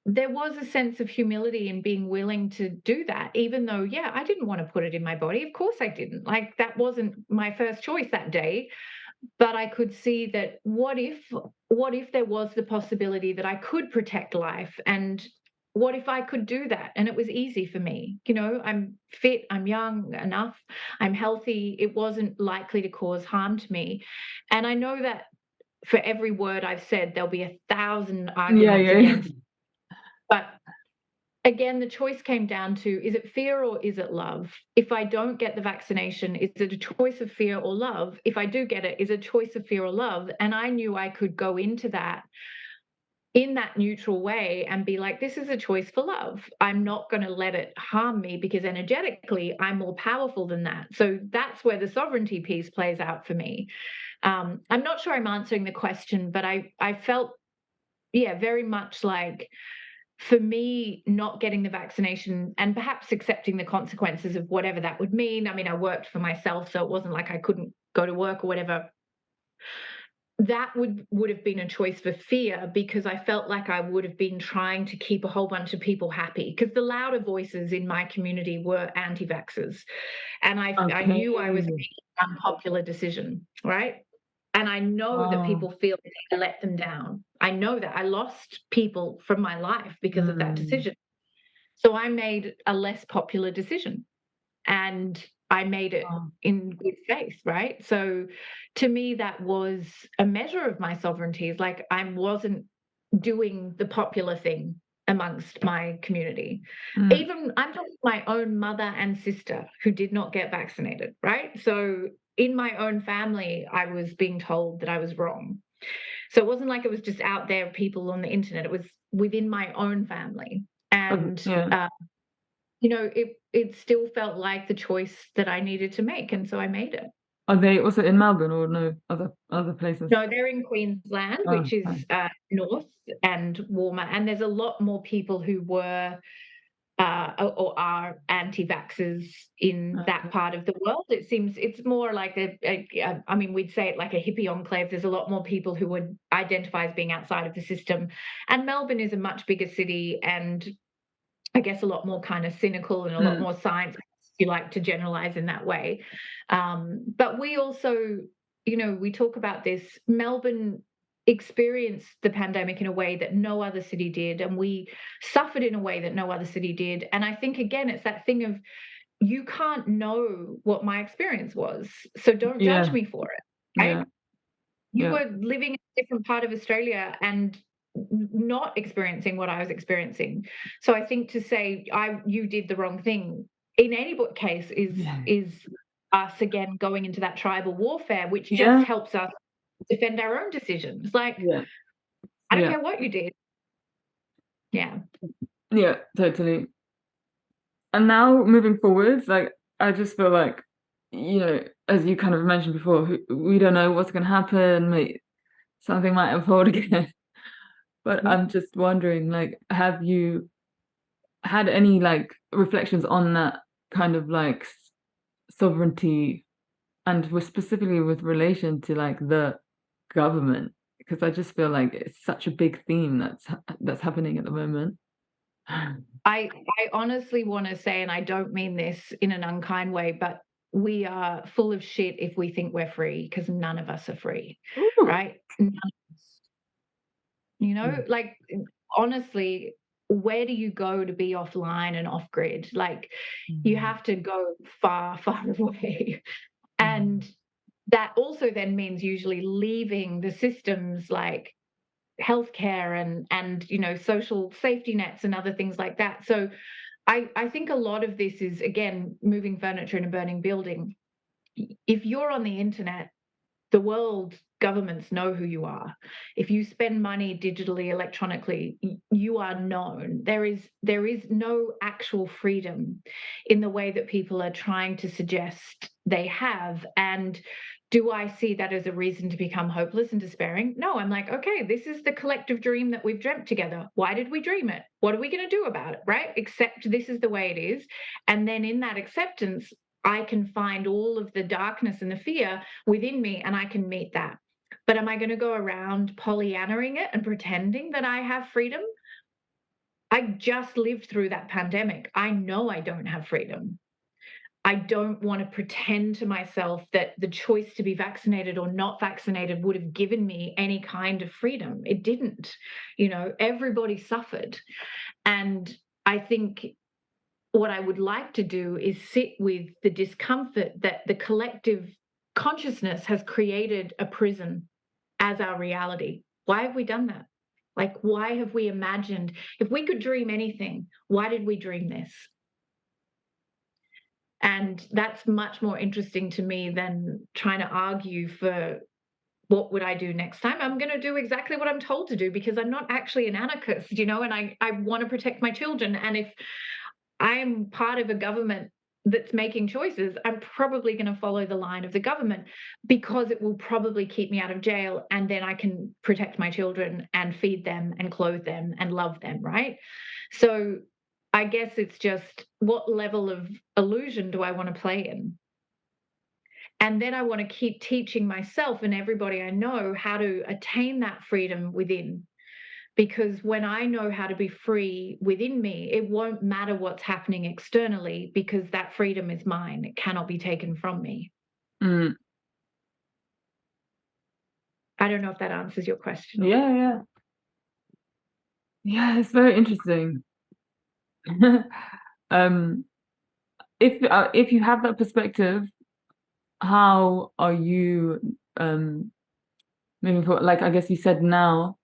there was a sense of humility in being willing to do that, even though, yeah, I didn't want to put it in my body. Of course I didn't. Like, that wasn't my first choice that day. But I could see that, what if there was the possibility that I could protect life, and what if I could do that and it was easy for me? I'm fit, I'm young enough, I'm healthy. It wasn't likely to cause harm to me. And I know that for every word I've said, there'll be 1,000 Yeah, arguments yeah. against. But again, the choice came down to, is it fear or is it love? If I don't get the vaccination, is it a choice of fear or love? If I do get it, is it a choice of fear or love? And I knew I could go into that in that neutral way and be like, this is a choice for love. I'm not going to let it harm me, because energetically I'm more powerful than that. So that's where the sovereignty piece plays out for me. I'm not sure I'm answering the question, but I felt, yeah, very much like, for me, not getting the vaccination and perhaps accepting the consequences of whatever that would mean. I mean, I worked for myself, so it wasn't like I couldn't go to work or whatever. That would have been a choice for fear, because I felt like I would have been trying to keep a whole bunch of people happy, because the louder voices in my community were anti-vaxxers. And I Okay. knew I was making an unpopular decision, right? And I know that Oh. people feel that I let them down. I know that I lost people from my life because of that Mm. decision. So I made a less popular decision, and I made it Oh. in good faith, right? So to me, that was a measure of my sovereignty. Is like, I wasn't doing the popular thing amongst my community. Mm. Even, I'm talking my own mother and sister who did not get vaccinated, right? So in my own family, I was being told that I was wrong. So it wasn't like it was just out there, people on the internet. It was within my own family. And Yeah. it still felt like the choice that I needed to make, and so I made it. Are they also in Melbourne or no other places? No, they're in Queensland, Oh, which is fine. north and warmer, and there's a lot more people who were or are anti-vaxxers in that Okay. part of the world. It seems it's more like I mean, we'd say it like a hippie enclave. There's a lot more people who would identify as being outside of the system, and Melbourne is a much bigger city, and I guess a lot more kind of cynical and a lot Mm. more science, if you like to generalize in that way. But we also, we talk about this. Melbourne experienced the pandemic in a way that no other city did, and we suffered in a way that no other city did. And I think, again, it's that thing of, you can't know what my experience was, so don't judge Yeah. me for it, right? Yeah. You Yeah. were living in a different part of Australia and not experiencing what I was experiencing. So I think to say you did the wrong thing in any case Yeah. is us again going into that tribal warfare, which just Yeah. helps us defend our own decisions. Like, Yeah. I don't Yeah. care what you did. Yeah. Yeah. Totally. And now moving forwards, like I just feel like, as you kind of mentioned before, we don't know what's going to happen. Something might unfold again. But Mhm. I'm just wondering, like, have you had any like reflections on that kind of like sovereignty, and with specifically with relation to like the government? Because I just feel like it's such a big theme that's happening at the moment. I honestly want to say, and I don't mean this in an unkind way, but we are full of shit if we think we're free, because none of us are free, Ooh. right? None of us. Mm. Like, honestly, where do you go to be offline and off grid? Like, you Mm. have to go far, far away. And Mm. that also then means usually leaving the systems like healthcare and social safety nets and other things like that. So I think a lot of this is, again, moving furniture in a burning building. If you're on the internet, the world governments know who you are. If you spend money digitally, electronically, you are known. There is no actual freedom in the way that people are trying to suggest they have. And do I see that as a reason to become hopeless and despairing? No, I'm like, okay, this is the collective dream that we've dreamt together. Why did we dream it? What are we going to do about it? Right? Accept this is the way it is. And then in that acceptance, I can find all of the darkness and the fear within me and I can meet that. But am I going to go around Pollyannaing it and pretending that I have freedom? I just lived through that pandemic. I know I don't have freedom. I don't want to pretend to myself that the choice to be vaccinated or not vaccinated would have given me any kind of freedom. It didn't. Everybody suffered. And I think what I would like to do is sit with the discomfort that the collective consciousness has created a prison as our reality. Why have we done that? Like, why have we imagined, if we could dream anything, why did we dream this? And that's much more interesting to me than trying to argue for what would I do next time. I'm going to do exactly what I'm told to do because I'm not actually an anarchist, and I want to protect my children. And if I'm part of a government that's making choices, I'm probably going to follow the line of the government because it will probably keep me out of jail and then I can protect my children and feed them and clothe them and love them, right? So I guess it's just what level of illusion do I want to play in? And then I want to keep teaching myself and everybody I know how to attain that freedom within. Because when I know how to be free within me, it won't matter what's happening externally because that freedom is mine. It cannot be taken from me. Mm. I don't know if that answers your question. Yeah. Yeah, it's very interesting. um, if you have that perspective, how are you moving forward? Like, I guess you said now,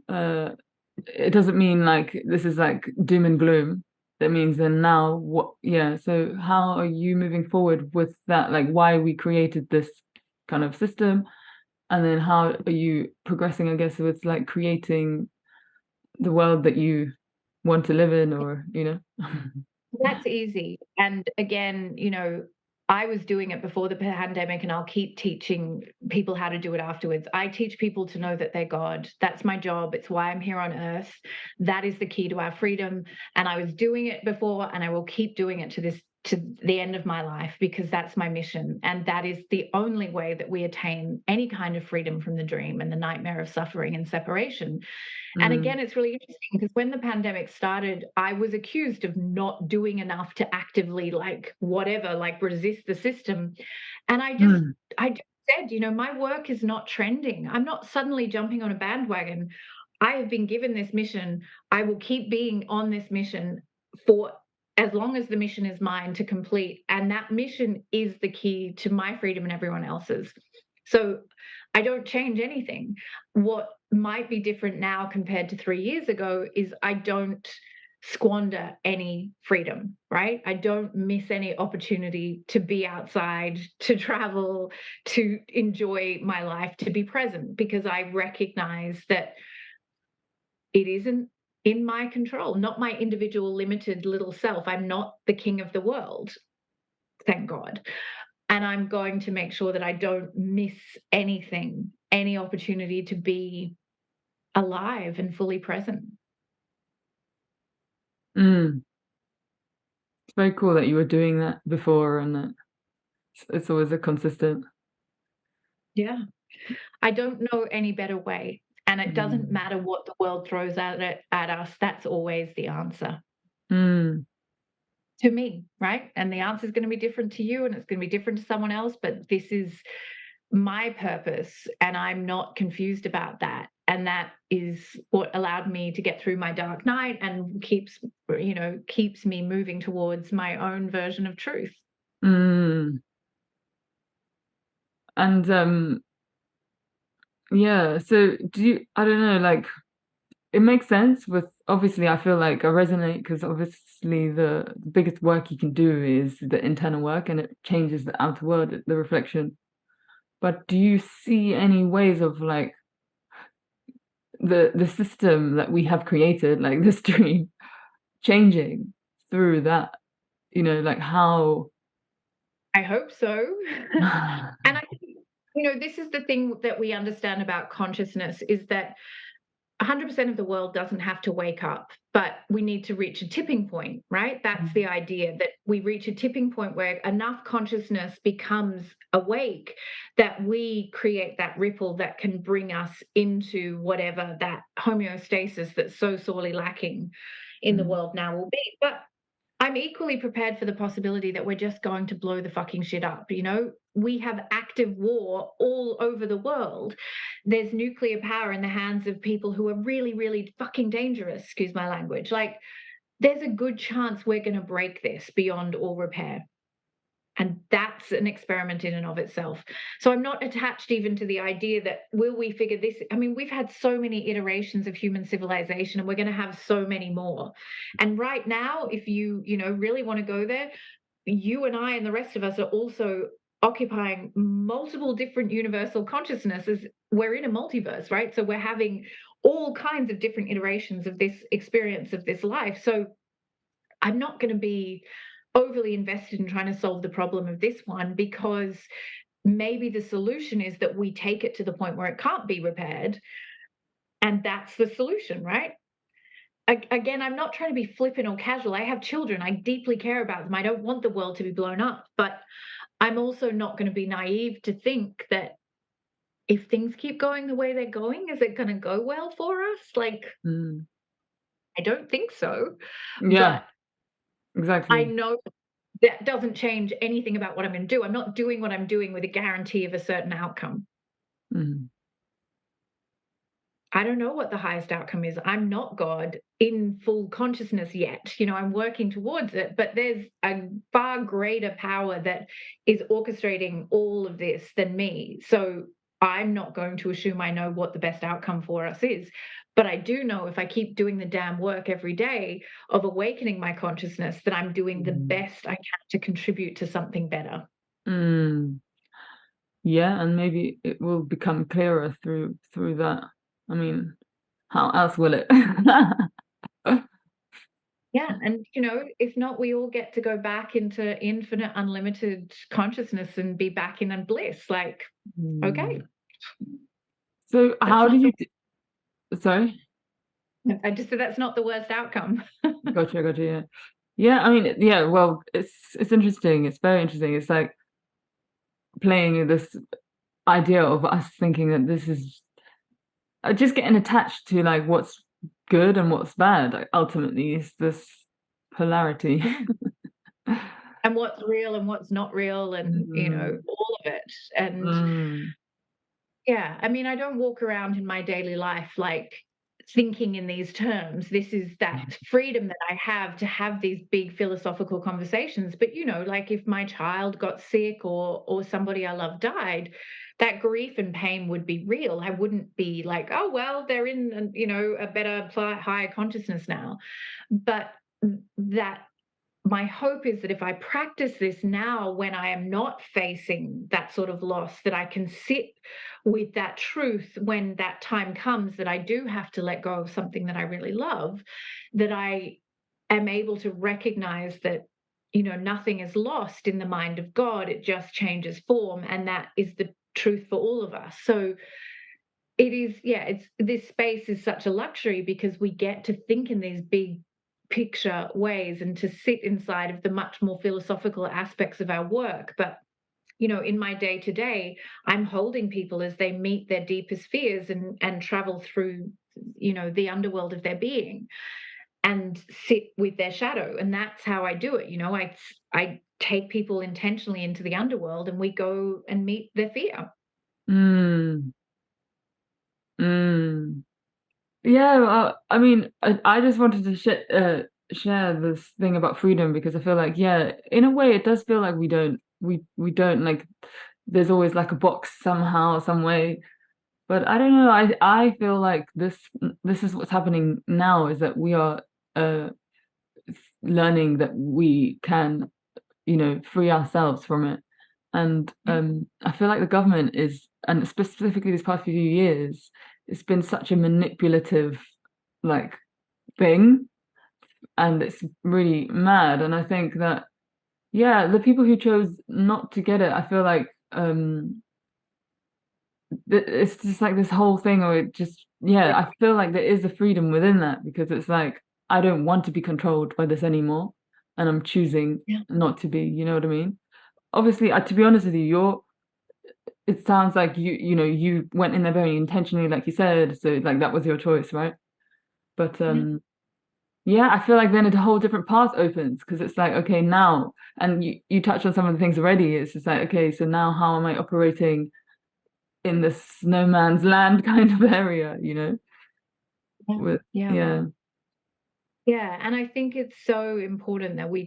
it doesn't mean like this is like doom and gloom. That means then now what? Yeah. So how are you moving forward with that? Like, why we created this kind of system, and then how are you progressing? I guess with like creating the world that you want to live in, or That's easy. And again, I was doing it before the pandemic and I'll keep teaching people how to do it afterwards. I teach people to know that they're God. That's my job. It's why I'm here on earth. That is the key to our freedom. And I was doing it before and I will keep doing it to the end of my life because that's my mission. And that is the only way that we attain any kind of freedom from the dream and the nightmare of suffering and separation. And Mm, again, it's really interesting because when the pandemic started, I was accused of not doing enough to actively, like, whatever, like resist the system. And mm, I just said, my work is not trending. I'm not suddenly jumping on a bandwagon. I have been given this mission. I will keep being on this mission for as long as the mission is mine to complete. And that mission is the key to my freedom and everyone else's. So I don't change anything. What might be different now compared to 3 years ago is I don't squander any freedom, right? I don't miss any opportunity to be outside, to travel, to enjoy my life, to be present, because I recognize that it isn't in my control, not my individual limited little self. I'm not the king of the world, thank God. And I'm going to make sure that I don't miss anything, any opportunity to be alive and fully present. mm. It's very cool that you were doing that before, and that it's always a consistent. Yeah. I don't know any better way. And it doesn't Mm, matter what the world throws at us, that's always the answer mm, to me, right? And the answer is going to be different to you and it's going to be different to someone else, but this is my purpose and I'm not confused about that. And that is what allowed me to get through my dark night and keeps me moving towards my own version of truth. mm. And yeah. So do you? I don't know. Like, it makes sense with, obviously, I feel like I resonate because obviously the biggest work you can do is the internal work, and it changes the outer world, the reflection. But do you see any ways of like the system that we have created, like this dream, changing through that? You know, like how I hope so. And I think, this is the thing that we understand about consciousness is that 100% of the world doesn't have to wake up, but we need to reach a tipping point, right? That's the idea, that we reach a tipping point where enough consciousness becomes awake that we create that ripple that can bring us into whatever that homeostasis that's so sorely lacking in the Mm, world now will be. But I'm equally prepared for the possibility that we're just going to blow the fucking shit up. We have active war all over the world. There's nuclear power in the hands of people who are really, really fucking dangerous, excuse my language. Like, there's a good chance we're going to break this beyond all repair. And that's an experiment in and of itself. So I'm not attached even to the idea that will we figure this. I mean, we've had so many iterations of human civilization and we're going to have so many more. And right now, if you really want to go there, you and I and the rest of us are also occupying multiple different universal consciousnesses. We're in a multiverse, right? So we're having all kinds of different iterations of this experience of this life. So I'm not going to be overly invested in trying to solve the problem of this one, because maybe the solution is that we take it to the point where it can't be repaired, and that's the solution, right? Again, I'm not trying to be flippant or casual. I have children. I deeply care about them. I don't want the world to be blown up, but I'm also not going to be naive to think that if things keep going the way they're going, is it going to go well for us? Like, mm. I don't think so. Yeah, But I exactly. know that doesn't change anything about what I'm going to do. I'm not doing what I'm doing with a guarantee of a certain outcome. Mm, I don't know what the highest outcome is. I'm not God in full consciousness yet. I'm working towards it, but there's a far greater power that is orchestrating all of this than me. So I'm not going to assume I know what the best outcome for us is. But I do know, if I keep doing the damn work every day of awakening my consciousness, that I'm doing the mm, best I can to contribute to something better. mm. Yeah, and maybe it will become clearer through that. I mean, how else will it? Yeah, and if not, we all get to go back into infinite, unlimited consciousness and be back in a bliss. Like, okay, Mm. So that's how not did the. you sorry? I just said that's not the worst outcome. Gotcha, yeah. Yeah, I mean, yeah, well, it's interesting. It's very interesting. It's like playing this idea of us thinking that this is just getting attached to like what's good and what's bad. Like, ultimately, is this polarity. And what's real and what's not real, and Mm, all of it. And mm, yeah, I mean, I don't walk around in my daily life like thinking in these terms. This is that freedom that I have to have these big philosophical conversations. But like, if my child got sick or somebody I love died, that grief and pain would be real. I wouldn't be like, oh well, they're in a better, higher consciousness now. But that my hope is that if I practice this now, when I am not facing that sort of loss, that I can sit with that truth when that time comes, that I do have to let go of something that I really love, that I am able to recognize that nothing is lost in the mind of God. It just changes form, and that is the truth for all of us. So it is, yeah, it's this space is such a luxury because we get to think in these big picture ways and to sit inside of the much more philosophical aspects of our work. But in my day to day, I'm holding people as they meet their deepest fears and travel through the underworld of their being and sit with their shadow. And that's how I do it. I take people intentionally into the underworld and we go and meet their fear. mm, mm. Yeah, well, I mean, I just wanted to share this thing about freedom because I feel like, yeah, in a way, it does feel like we don't like. There's always like a box somehow, some way. But I don't know. I feel like this is what's happening now is that we are uh learning that we can, free ourselves from it. And Yeah. I feel like the government is, and specifically these past few years, it's been such a manipulative like thing, and it's really mad. And I think that, yeah, the people who chose not to get it, I feel like it's just like this whole thing, or it just, yeah, I feel like there is a freedom within that, because it's like I don't want to be controlled by this anymore, and I'm choosing Yeah. not to be. You know what I mean? Obviously, to be honest with you, you're it sounds like you went in there very intentionally, like you said, so like that was your choice, right? But Yeah. yeah, I feel like then a whole different path opens, because it's like, okay, now, and you touched on some of the things already. It's just like, okay, so now how am I operating in this no man's land kind of area, Yeah. with Yeah. yeah, Yeah, and I think it's so important that we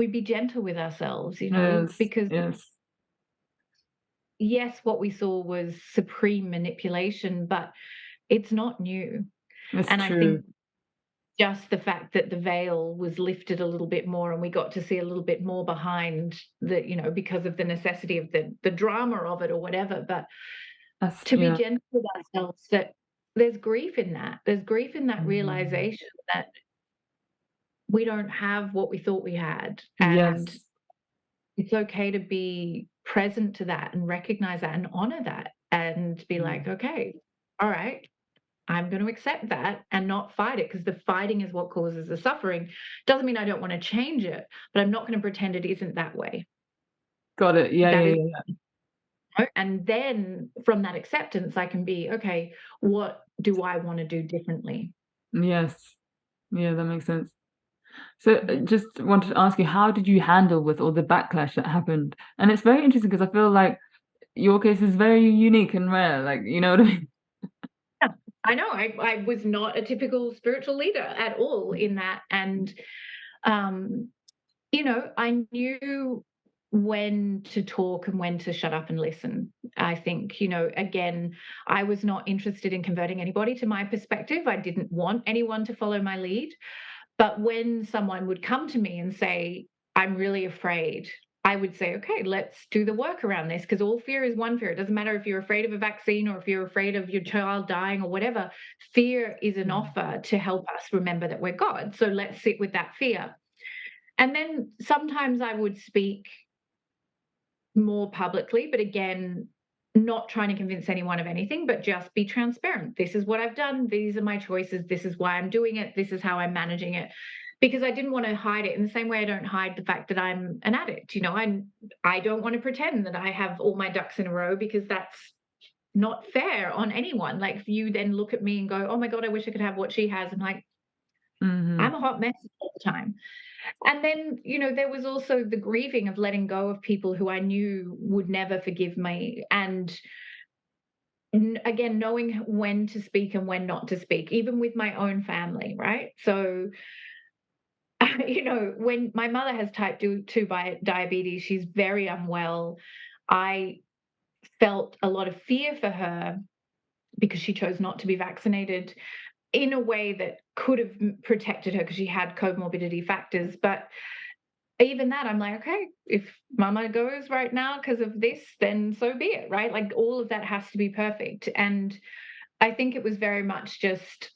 be gentle with ourselves, yes, because yes, yes, what we saw was supreme manipulation, but it's not new. it's And I true. think just the fact that the veil was lifted a little bit more and we got to see a little bit more behind because of the necessity of the drama of it or whatever. But That's to be yeah. gentle with ourselves, that there's grief in that. There's grief in that Mm. realization that we don't have what we thought we had. And Yes. it's okay to be present to that and recognize that and honor that and be like, Mm. okay, all right, I'm going to accept that and not fight it, because the fighting is what causes the suffering. Doesn't mean I don't want to change it, but I'm not going to pretend it isn't that way. Got it. Yeah, That yeah, is, yeah, and then from that acceptance, I can be, okay, what do I want to do differently? yeah. Yes. Yeah, that makes sense. So, Yeah. just wanted to ask you, how did you handle with all the backlash that happened? And it's very interesting, because I feel like your case is very unique and rare, like, you know what I mean? Yeah, I know. I was not a typical spiritual leader at all in that. And um, I knew when to talk and when to shut up and listen. I think, again, I was not interested in converting anybody to my perspective. I didn't want anyone to follow my lead. But when someone would come to me and say, I'm really afraid, I would say, okay, let's do the work around this, because all fear is one fear. It doesn't matter if you're afraid of a vaccine or if you're afraid of your child dying or whatever. Fear is an Mm. offer to help us remember that we're God. So let's sit with that fear. And then sometimes I would speak more publicly, but again, not trying to convince anyone of anything, but just be transparent. This is what I've done. These are my choices. This is why I'm doing it. This is how I'm managing it. Because I didn't want to hide it in the same way I don't hide the fact that I'm an addict. I don't want to pretend that I have all my ducks in a row, because that's not fair on anyone. Like, if you then look at me and go, oh my God, I wish I could have what she has. I'm like, Mhm. I'm a hot mess all the time. And then, there was also the grieving of letting go of people who I knew would never forgive me. And again, knowing when to speak and when not to speak, even with my own family, right? So, when my mother has type 2 diabetes, she's very unwell. I felt a lot of fear for her because she chose not to be vaccinated in a way that could have protected her because she had comorbidity factors. But even that, I'm like, okay, if mama goes right now because of this, then so be it, right? Like, all of that has to be perfect. And I think it was very much just,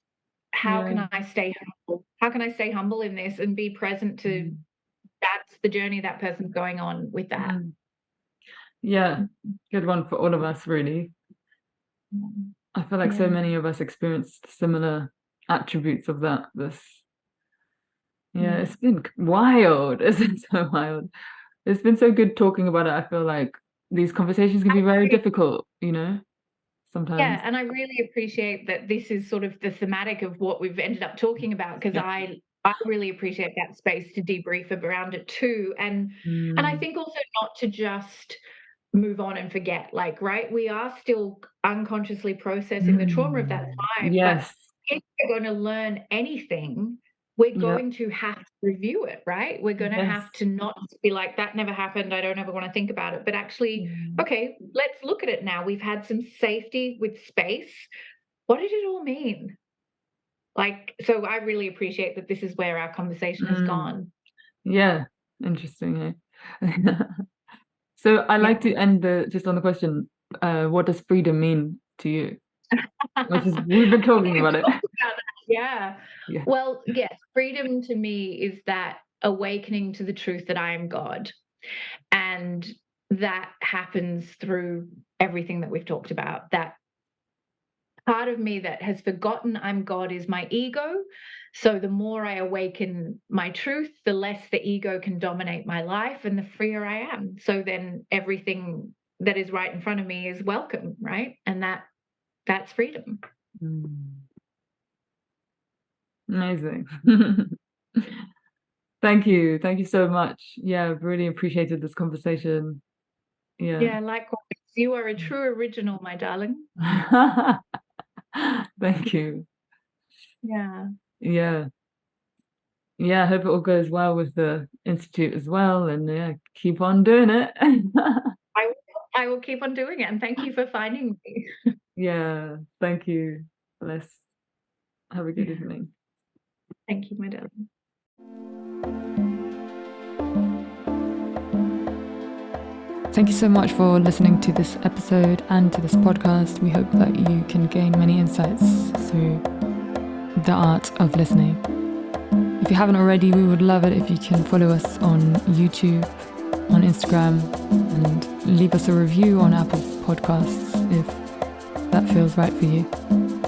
how Yeah. can I stay humble? How can I stay humble in this and be present to, Mhm. that's the journey that person's going on with that. Mm. Yeah. Good one for all of us, really. Mhm. I feel like so Yeah. many of us experienced similar attributes of that. Yeah, Yeah. it's been wild. It's been so wild. It's been so good talking about it. I feel like these conversations can I be very agree. difficult, Yeah, sometimes. and I really appreciate that this is sort of the thematic of what we've ended up talking about, because Yeah. I really appreciate that space to debrief around it too. And I Mm. think also not to just move on and forget, like, right? We are still unconsciously processing the trauma of that Mm. time, but Yes. if we're going to learn anything, we're Yeah. going to have to review it, right? We're going to have Yes. to not just be like, that never happened, I don't ever want to think about it, but actually, Mm. okay, let's look at it now. We've had some safety with space. What did it all mean? Like, so I really appreciate that this is where our conversation has Mm. gone. Yeah. Interesting, eh? So I Yeah. like to end just on the question, what does freedom mean to you? Which is, we've been talking We've about it. talked about that. Yeah. Yeah. Well, yes, freedom to me is that awakening to the truth that I am God. And that happens through everything that we've talked about. That part of me that has forgotten I'm God is my ego. So the more I awaken my truth, the less the ego can dominate my life and the freer I am. So then everything that is right in front of me is welcome, right? And that's freedom. Mm. Amazing. Thank you. Thank you so much. Yeah, I've really appreciated this conversation. Yeah. Yeah, likewise. You are a true original, my darling. Thank you. Yeah. Yeah. Yeah, I hope it all goes well with the institute as well, and yeah, keep on doing it. I will I will keep on doing it, and thank you for finding me. Yeah, thank you. Bless. Have a good Yeah. evening. Thank you, my darling. Thank you so much for listening to this episode and to this podcast. We hope that you can gain many insights through the art of listening. If you haven't already, we would love it if you can follow us on YouTube, on Instagram, and leave us a review on Apple Podcasts if that feels right for you.